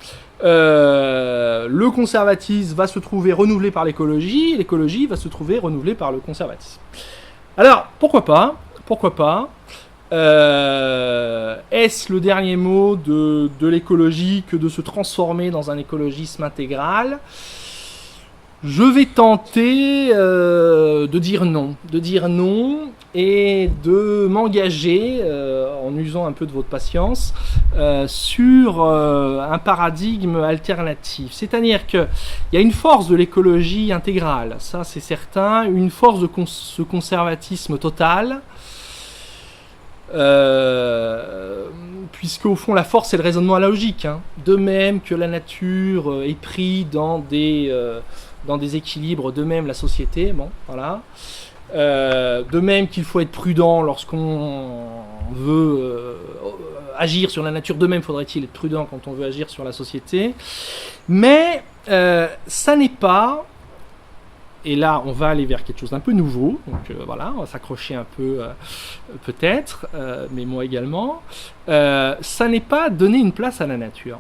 Speaker 1: Le conservatisme va se trouver renouvelé par l'écologie va se trouver renouvelée par le conservatisme. Alors, pourquoi pas est-ce le dernier mot de l'écologie que de se transformer dans un écologisme intégral ? Je vais tenter de dire non et de m'engager, en usant un peu de votre patience, sur un paradigme alternatif. C'est-à-dire qu'il y a une force de l'écologie intégrale, ça c'est certain, une force de ce conservatisme total, puisque au fond la force c'est le raisonnement logique, hein. De même que la nature est prise dans des équilibres, de même la société, bon, voilà. De même qu'il faut être prudent lorsqu'on veut agir sur la nature, de même faudrait-il être prudent quand on veut agir sur la société. Mais ça n'est pas, et là on va aller vers quelque chose d'un peu nouveau, donc voilà, on va s'accrocher un peu peut-être, mais moi également, ça n'est pas donner une place à la nature.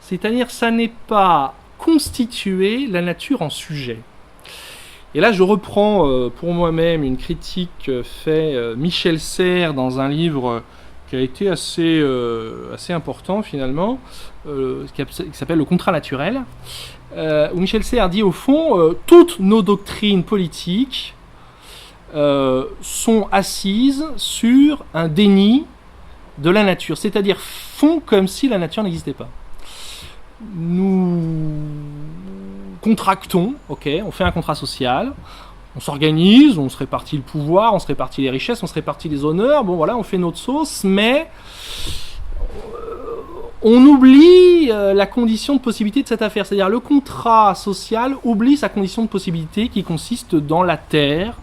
Speaker 1: C'est-à-dire ça n'est pas constituer la nature en sujet. Et là, je reprends pour moi-même une critique faite Michel Serres dans un livre qui a été assez important finalement, qui s'appelle Le contrat naturel, où Michel Serres dit au fond toutes nos doctrines politiques sont assises sur un déni de la nature, c'est-à-dire font comme si la nature n'existait pas. Nous contractons, ok, on fait un contrat social, on s'organise, on se répartit le pouvoir, on se répartit les richesses, on se répartit les honneurs, bon voilà, on fait notre sauce, mais on oublie la condition de possibilité de cette affaire, c'est-à-dire le contrat social oublie sa condition de possibilité qui consiste dans la terre,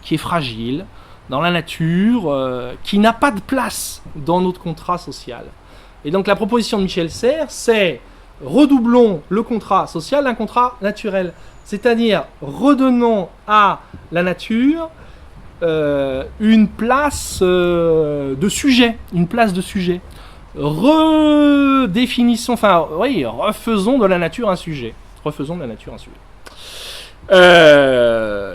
Speaker 1: qui est fragile, dans la nature, qui n'a pas de place dans notre contrat social. Et donc la proposition de Michel Serres, c'est redoublons le contrat social d'un contrat naturel. C'est-à-dire, redonnons à la nature une place de sujet. Redéfinissons, refaisons de la nature un sujet.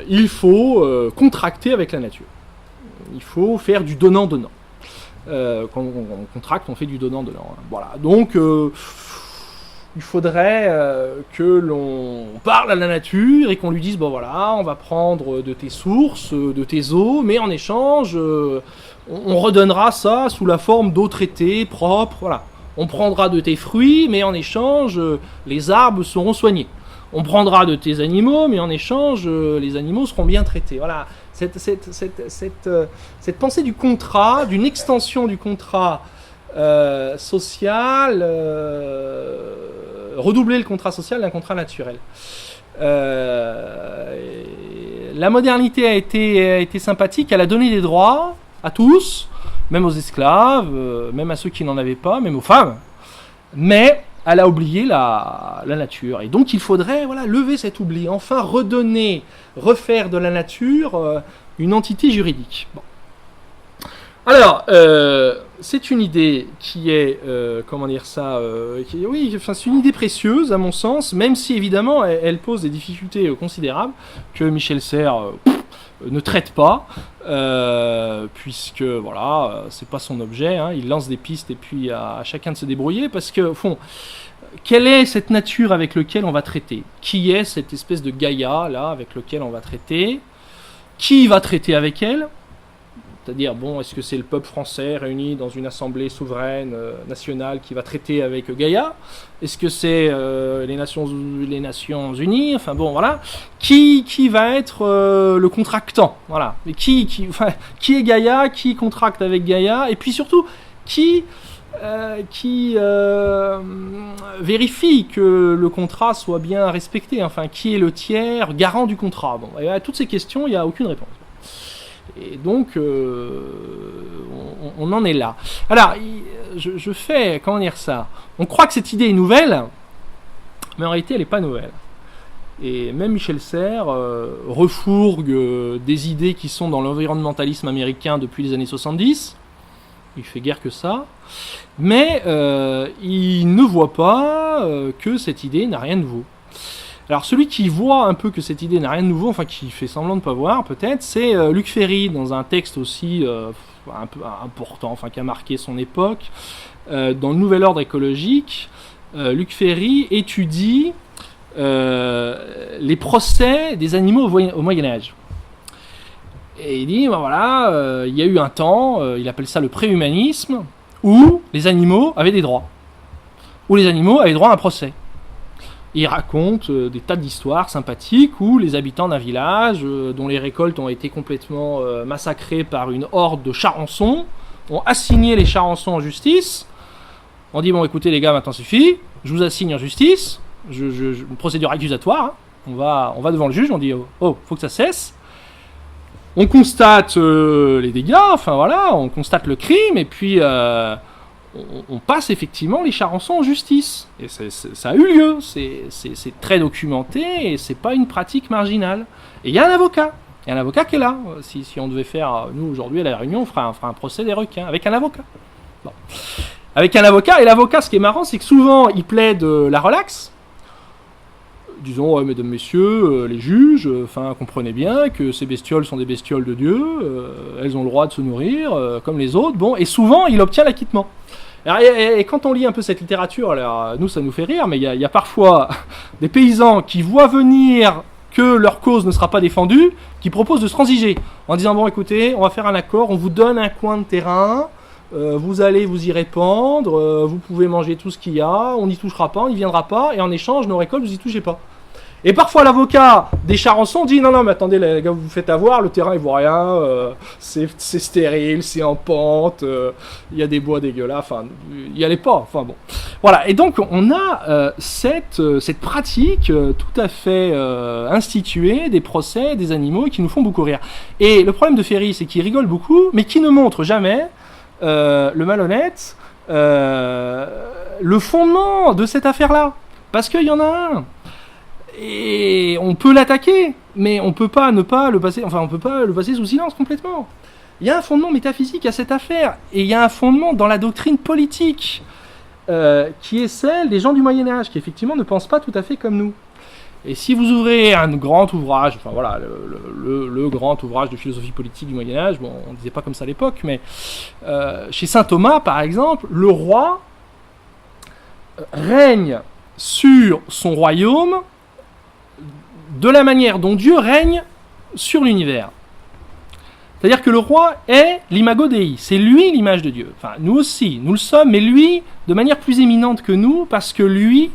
Speaker 1: Il faut contracter avec la nature. Il faut faire du donnant-donnant. Quand on contracte, on fait du donnant-donnant. Voilà. Donc, il faudrait que l'on parle à la nature et qu'on lui dise, bon voilà, on va prendre de tes sources, de tes eaux, mais en échange, on redonnera ça sous la forme d'eau traitée, propre, voilà. On prendra de tes fruits, mais en échange, les arbres seront soignés. On prendra de tes animaux, mais en échange, les animaux seront bien traités. Voilà, cette pensée du contrat, d'une extension du contrat social, redoubler le contrat social d'un contrat naturel. La modernité a été sympathique, elle a donné des droits à tous, même aux esclaves, même à ceux qui n'en avaient pas, même aux femmes, mais elle a oublié la nature. Et donc il faudrait lever cet oubli, enfin refaire de la nature une entité juridique. Bon. Alors, c'est une idée qui est, c'est une idée précieuse à mon sens, même si évidemment elle pose des difficultés considérables que Michel Serres ne traite pas, puisque c'est pas son objet, hein, il lance des pistes et puis à chacun de se débrouiller, parce que au fond, quelle est cette nature avec laquelle on va traiter? Qui est cette espèce de Gaïa, là, avec laquelle on va traiter? Qui va traiter avec elle? C'est-à-dire, bon, est-ce que c'est le peuple français réuni dans une assemblée souveraine nationale qui va traiter avec Gaïa? Est-ce que c'est les Nations Unies? Enfin bon, voilà. Qui va être le contractant? Voilà. Mais qui est Gaïa? Qui contracte avec Gaïa? Et puis surtout, qui vérifie que le contrat soit bien respecté? Enfin, qui est le tiers garant du contrat? Bon, et à toutes ces questions, il n'y a aucune réponse. Et donc, on en est là. Alors, je fais, comment dire ça? On croit que cette idée est nouvelle, mais en réalité, elle n'est pas nouvelle. Et même Michel Serres refourgue des idées qui sont dans l'environnementalisme américain depuis les années 70. Il fait guère que ça. Mais il ne voit pas que cette idée n'a rien de nouveau. Alors celui qui voit un peu que cette idée n'a rien de nouveau, enfin qui fait semblant de ne pas voir peut-être, c'est Luc Ferry, dans un texte aussi un peu important, enfin qui a marqué son époque, dans le Nouvel Ordre écologique. Luc Ferry étudie les procès des animaux au Moyen-Âge. Et il dit, ben voilà, il y a eu un temps, il appelle ça le pré-humanisme, où les animaux avaient des droits, où les animaux avaient droit à un procès. Il raconte des tas d'histoires sympathiques où les habitants d'un village dont les récoltes ont été complètement massacrées par une horde de charançons ont assigné les charançons en justice. On dit, bon écoutez les gars, maintenant suffit, je vous assigne en justice, une procédure accusatoire, hein. On va devant le juge, on dit, oh, faut que ça cesse. On constate les dégâts, enfin voilà, on constate le crime, et puis on passe effectivement les charançons en justice. Et ça a eu lieu, c'est très documenté, et c'est pas une pratique marginale. Et il y a un avocat qui est là. Si on devait faire, nous aujourd'hui à la Réunion, on fera un procès des requins, avec un avocat. Bon. Avec un avocat, et l'avocat, ce qui est marrant, c'est que souvent, il plaide la relaxe. Disons, ouais, mesdames, messieurs, les juges, comprenez bien que ces bestioles sont des bestioles de Dieu, elles ont le droit de se nourrir, comme les autres, bon, et souvent, il obtient l'acquittement. Et quand on lit un peu cette littérature, alors, nous, ça nous fait rire, mais il y a parfois des paysans qui voient venir que leur cause ne sera pas défendue, qui proposent de se transiger, en disant, bon, écoutez, on va faire un accord, on vous donne un coin de terrain, vous allez vous y répandre, vous pouvez manger tout ce qu'il y a, on n'y touchera pas, on n'y viendra pas, et en échange, nos récoltes, vous y touchez pas. Et parfois l'avocat des charançons dit non mais attendez les gars, vous vous faites avoir, le terrain il vaut rien, c'est stérile, c'est en pente, il y a des bois dégueulasses, enfin y allez pas, enfin bon. Voilà, et donc on a cette pratique tout à fait instituée des procès des animaux qui nous font beaucoup rire. Et le problème de Ferry, c'est qu'il rigole beaucoup, mais qui ne montre jamais le malhonnête, le fondement de cette affaire-là. Parce qu'il y en a un. Et on peut l'attaquer, mais on peut pas ne pas le passer, enfin on peut pas le passer sous silence complètement. Il y a un fondement métaphysique à cette affaire, et il y a un fondement dans la doctrine politique, qui est celle des gens du Moyen-Âge, qui effectivement ne pensent pas tout à fait comme nous. Et si vous ouvrez un grand ouvrage, enfin voilà, le grand ouvrage de philosophie politique du Moyen-Âge, bon, on disait pas comme ça à l'époque, mais chez saint Thomas par exemple, le roi règne sur son royaume de la manière dont Dieu règne sur l'univers. C'est-à-dire que le roi est l'imago Dei, c'est lui l'image de Dieu. Enfin, nous aussi, nous le sommes, mais lui, de manière plus éminente que nous, parce que lui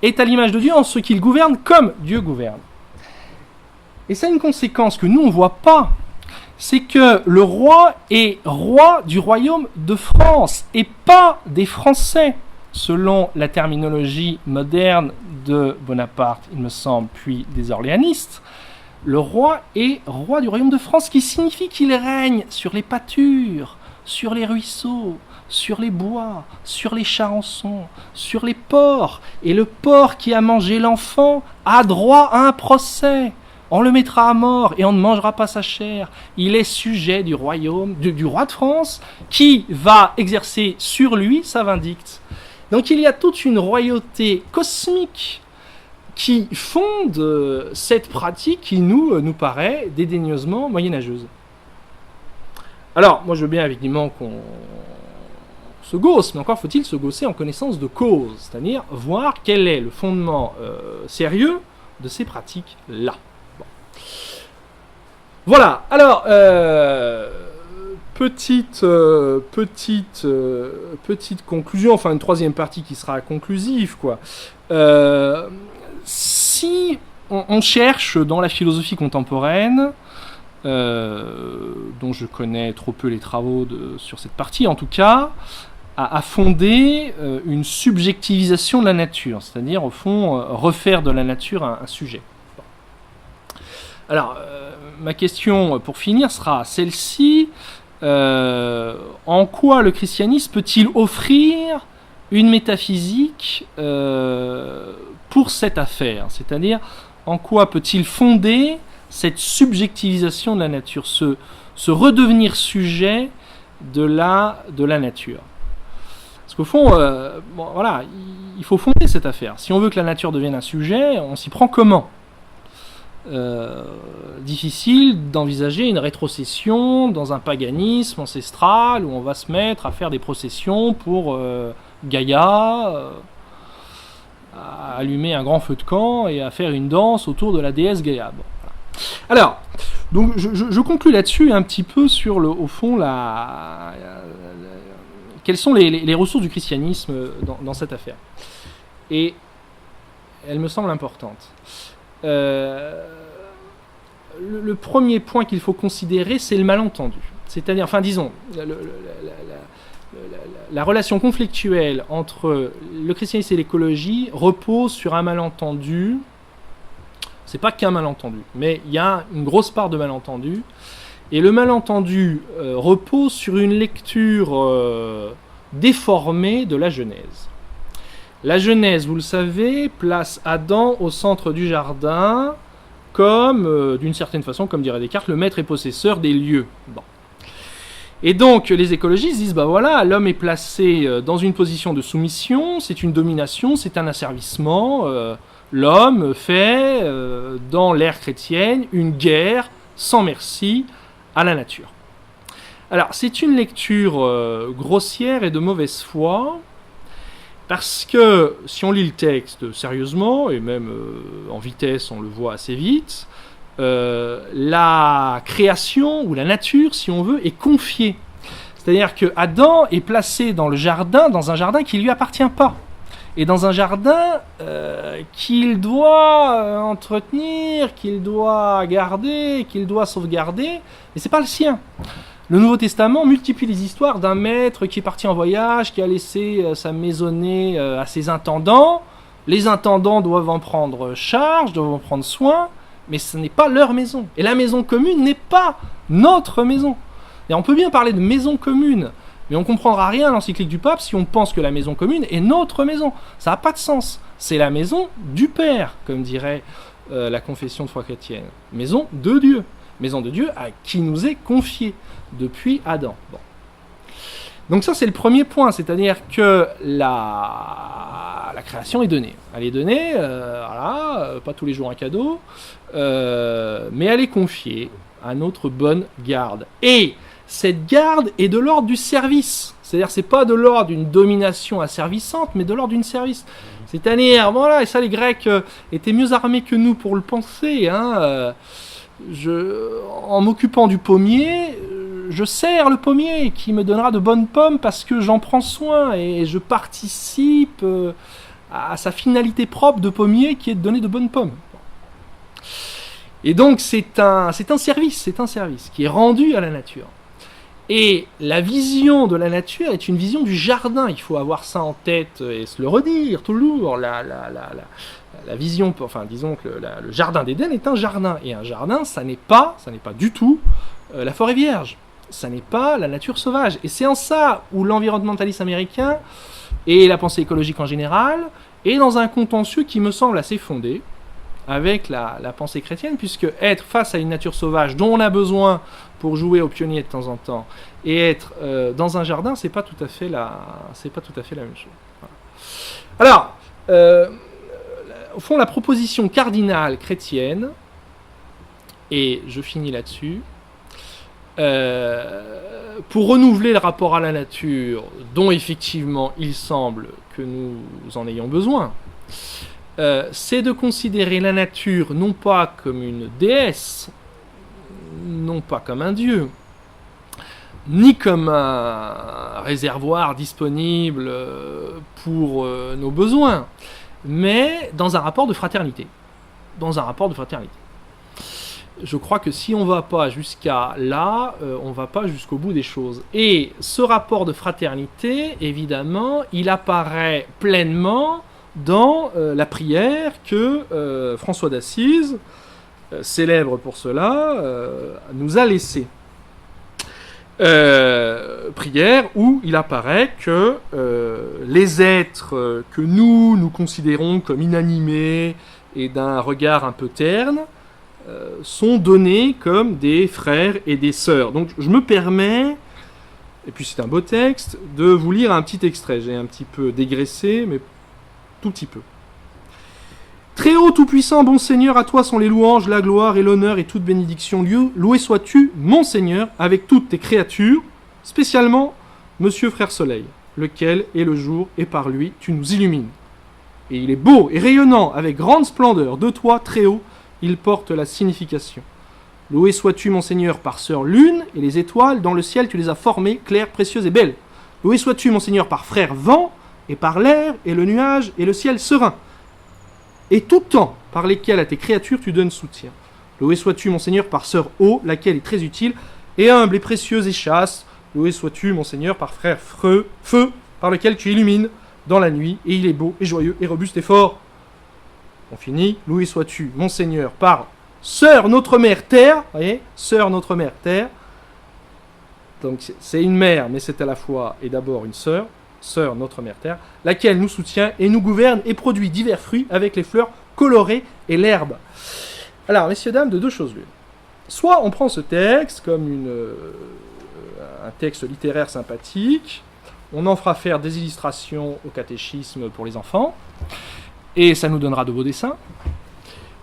Speaker 1: est à l'image de Dieu en ce qu'il gouverne comme Dieu gouverne. Et ça a une conséquence que nous, on ne voit pas. C'est que le roi est roi du royaume de France, et pas des Français, selon la terminologie moderne de Bonaparte, il me semble, puis des orléanistes. Le roi est roi du royaume de France, ce qui signifie qu'il règne sur les pâtures, sur les ruisseaux, sur les bois, sur les charançons, sur les porcs. Et le porc qui a mangé l'enfant a droit à un procès. On le mettra à mort et on ne mangera pas sa chair. Il est sujet du royaume, du roi de France, qui va exercer sur lui sa vindicte. Donc il y a toute une royauté cosmique qui fonde cette pratique qui nous paraît dédaigneusement moyenâgeuse. Alors, moi je veux bien évidemment qu'on se gausse, mais encore faut-il se gausser en connaissance de cause, c'est-à-dire voir quel est le fondement sérieux de ces pratiques-là. Bon. Voilà, alors, petite conclusion, enfin une troisième partie qui sera conclusive, quoi. Si on cherche dans la philosophie contemporaine, dont je connais trop peu les travaux sur cette partie, en tout cas, à fonder une subjectivisation de la nature, c'est-à-dire, au fond, refaire de la nature un sujet. Bon. Alors, ma question, pour finir, sera celle-ci. En quoi le christianisme peut-il offrir une métaphysique pour cette affaire ? C'est-à-dire, en quoi peut-il fonder cette subjectivisation de la nature, ce redevenir sujet de la nature ? Parce qu'au fond, voilà, il faut fonder cette affaire. Si on veut que la nature devienne un sujet, on s'y prend comment ? Difficile d'envisager une rétrocession dans un paganisme ancestral où on va se mettre à faire des processions pour Gaïa, à allumer un grand feu de camp et à faire une danse autour de la déesse Gaïa. Bon, voilà. Alors, donc je conclus là-dessus un petit peu sur au fond quelles sont les ressources du christianisme dans cette affaire. Et elles me semblent importantes. Le premier point qu'il faut considérer, c'est le malentendu. C'est-à-dire, enfin disons, la relation conflictuelle entre le christianisme et l'écologie repose sur un malentendu. C'est pas qu'un malentendu, mais il y a une grosse part de malentendu. Et le malentendu repose sur une lecture déformée de la Genèse. La Genèse, vous le savez, place Adam au centre du jardin comme, d'une certaine façon, comme dirait Descartes, le maître et possesseur des lieux. Bon. Et donc, les écologistes disent, bah voilà, l'homme est placé dans une position de soumission, c'est une domination, c'est un asservissement. L'homme fait, dans l'ère chrétienne, une guerre sans merci à la nature. Alors, c'est une lecture grossière et de mauvaise foi, parce que si on lit le texte sérieusement, et même en vitesse, on le voit assez vite, la création, ou la nature, si on veut, est confiée. C'est-à-dire que Adam est placé dans un jardin qui ne lui appartient pas. Et dans un jardin qu'il doit entretenir, qu'il doit garder, qu'il doit sauvegarder, mais ce n'est pas le sien. Le Nouveau Testament multiplie les histoires d'un maître qui est parti en voyage, qui a laissé sa maisonnée à ses intendants. Les intendants doivent en prendre charge, doivent en prendre soin, mais ce n'est pas leur maison. Et la maison commune n'est pas notre maison. Et on peut bien parler de maison commune, mais on ne comprendra rien à l'encyclique du pape si on pense que la maison commune est notre maison. Ça n'a pas de sens. C'est la maison du Père, comme dirait la confession de foi chrétienne. Maison de Dieu. Maison de Dieu à qui nous est confiée depuis Adam. Bon. Donc ça, c'est le premier point, c'est-à-dire que la création est donnée. Elle est donnée, voilà, pas tous les jours un cadeau, mais elle est confiée à notre bonne garde. Et cette garde est de l'ordre du service. C'est-à-dire, c'est pas de l'ordre d'une domination asservissante, mais de l'ordre d'une service. C'est-à-dire, voilà, et ça, les Grecs étaient mieux armés que nous pour le penser, hein. En m'occupant du pommier, je sers le pommier qui me donnera de bonnes pommes parce que j'en prends soin et je participe à sa finalité propre de pommier qui est de donner de bonnes pommes. Et donc c'est un service qui est rendu à la nature. Et la vision de la nature est une vision du jardin. Il faut avoir ça en tête et se le redire toujours. La vision, enfin disons que le jardin d'Éden est un jardin. Et un jardin, ça n'est pas du tout la forêt vierge. Ça n'est pas la nature sauvage. Et c'est en ça où l'environnementalisme américain et la pensée écologique en général est dans un contentieux qui me semble assez fondé avec la pensée chrétienne, puisque être face à une nature sauvage dont on a besoin pour jouer aux pionniers de temps en temps, et être dans un jardin, c'est pas tout à fait la même chose. Voilà. Alors, au fond, la proposition cardinale chrétienne, et je finis là-dessus, pour renouveler le rapport à la nature, dont effectivement il semble que nous en ayons besoin, c'est de considérer la nature non pas comme une déesse, non pas comme un dieu, ni comme un réservoir disponible pour nos besoins, mais dans un rapport de fraternité. Dans un rapport de fraternité. Je crois que si on ne va pas jusqu'à là, on ne va pas jusqu'au bout des choses. Et ce rapport de fraternité, évidemment, il apparaît pleinement dans la prière que François d'Assise, célèbre pour cela, nous a laissée. Prière où il apparaît que les êtres que nous considérons comme inanimés et d'un regard un peu terne sont donnés comme des frères et des sœurs. Donc je me permets, et puis c'est un beau texte, de vous lire un petit extrait. J'ai un petit peu dégraissé, mais tout petit peu. Très haut, tout-puissant, bon Seigneur, à toi sont les louanges, la gloire et l'honneur et toute bénédiction. Loué sois-tu, mon Seigneur, avec toutes tes créatures, spécialement Monsieur Frère Soleil, lequel est le jour, et par lui tu nous illumines. Et il est beau et rayonnant, avec grande splendeur, de toi, très haut, il porte la signification. Loué sois-tu, mon Seigneur, par sœur lune, et les étoiles, dans le ciel tu les as formées, claires, précieuses et belles. Loué sois-tu, mon Seigneur, par frère vent, et par l'air, et le nuage, et le ciel serein. Et tout temps par lesquels à tes créatures tu donnes soutien. Loué sois-tu, mon Seigneur, par sœur eau, laquelle est très utile, et humble et précieuse et chaste. Loué sois-tu, mon Seigneur, par frère feu, par lequel tu illumines dans la nuit, et il est beau et joyeux et robuste et fort. On finit. Loué sois-tu, mon Seigneur, par sœur notre mère terre. Voyez, sœur notre mère terre. Donc c'est une mère, mais c'est à la fois et d'abord une sœur. Sœur notre mère terre, laquelle nous soutient et nous gouverne et produit divers fruits avec les fleurs colorées et l'herbe. Alors, messieurs, dames, de deux choses l'une. Soit on prend ce texte comme un texte littéraire sympathique, on en fera faire des illustrations au catéchisme pour les enfants, et ça nous donnera de beaux dessins.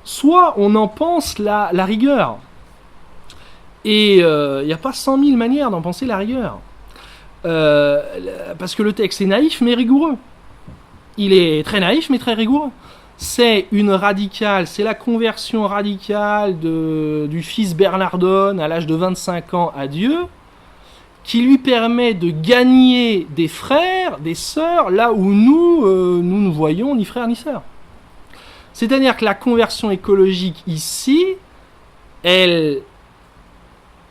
Speaker 1: Soit on en pense la rigueur. Et il n'y a pas 100 000 manières d'en penser la rigueur. Parce que le texte est naïf mais rigoureux. Il est très naïf mais très rigoureux. C'est une radicale, c'est la conversion radicale du fils Bernardone à l'âge de 25 ans à Dieu, qui lui permet de gagner des frères, des sœurs, là où nous voyons ni frères ni sœurs. C'est-à-dire que la conversion écologique ici, elle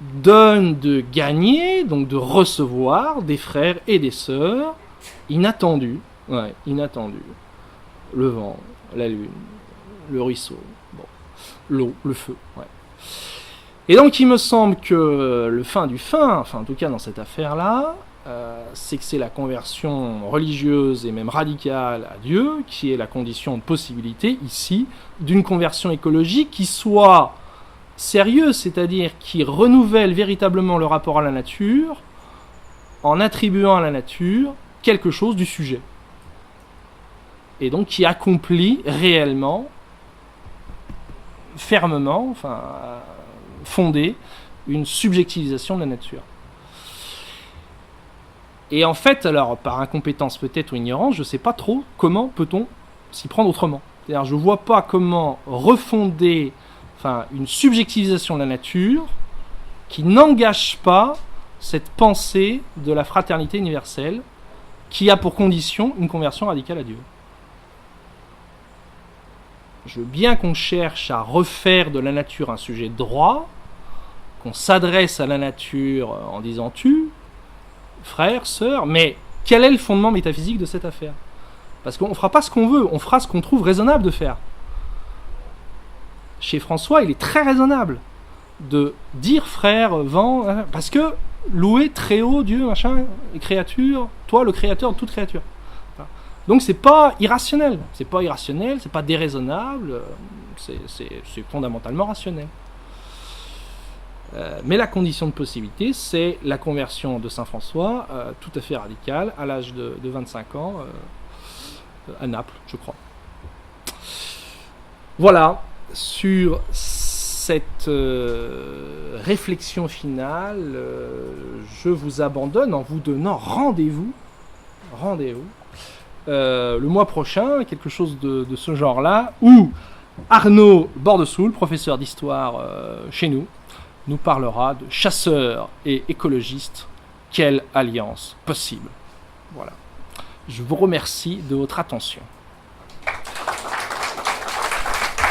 Speaker 1: donne de gagner, donc de recevoir des frères et des sœurs inattendus. Ouais, inattendus. Le vent, la lune, le ruisseau, l'eau, le feu. Ouais. Et donc il me semble que le fin du fin, enfin en tout cas dans cette affaire-là, c'est que c'est la conversion religieuse et même radicale à Dieu qui est la condition de possibilité ici d'une conversion écologique qui soit sérieuse, c'est-à-dire qui renouvelle véritablement le rapport à la nature en attribuant à la nature quelque chose du sujet. Et donc qui accomplit réellement, fermement, enfin fondée, une subjectivisation de la nature. Et en fait, alors par incompétence peut-être ou ignorance, je ne sais pas trop comment peut-on s'y prendre autrement. C'est-à-dire, je ne vois pas comment refonder une subjectivisation de la nature qui n'engage pas cette pensée de la fraternité universelle qui a pour condition une conversion radicale à Dieu. Je veux bien qu'on cherche à refaire de la nature un sujet de droit, qu'on s'adresse à la nature en disant tu, frère, sœur, mais quel est le fondement métaphysique de cette affaire ? Parce qu'on ne fera pas ce qu'on veut, on fera ce qu'on trouve raisonnable de faire. Chez François, il est très raisonnable de dire frère, vent, parce que louer très haut Dieu, machin, les créatures, toi le créateur de toute créature. Donc c'est pas irrationnel, c'est pas déraisonnable, c'est fondamentalement rationnel. Mais la condition de possibilité, c'est la conversion de Saint François, tout à fait radicale, à l'âge de 25 ans, à Naples, je crois. Voilà, sur cette réflexion finale, je vous abandonne en vous donnant rendez-vous le mois prochain, quelque chose de ce genre-là, où Arnaud Bordesoul, professeur d'histoire chez nous parlera de chasseurs et écologistes. Quelle alliance possible. Voilà. Je vous remercie de votre attention.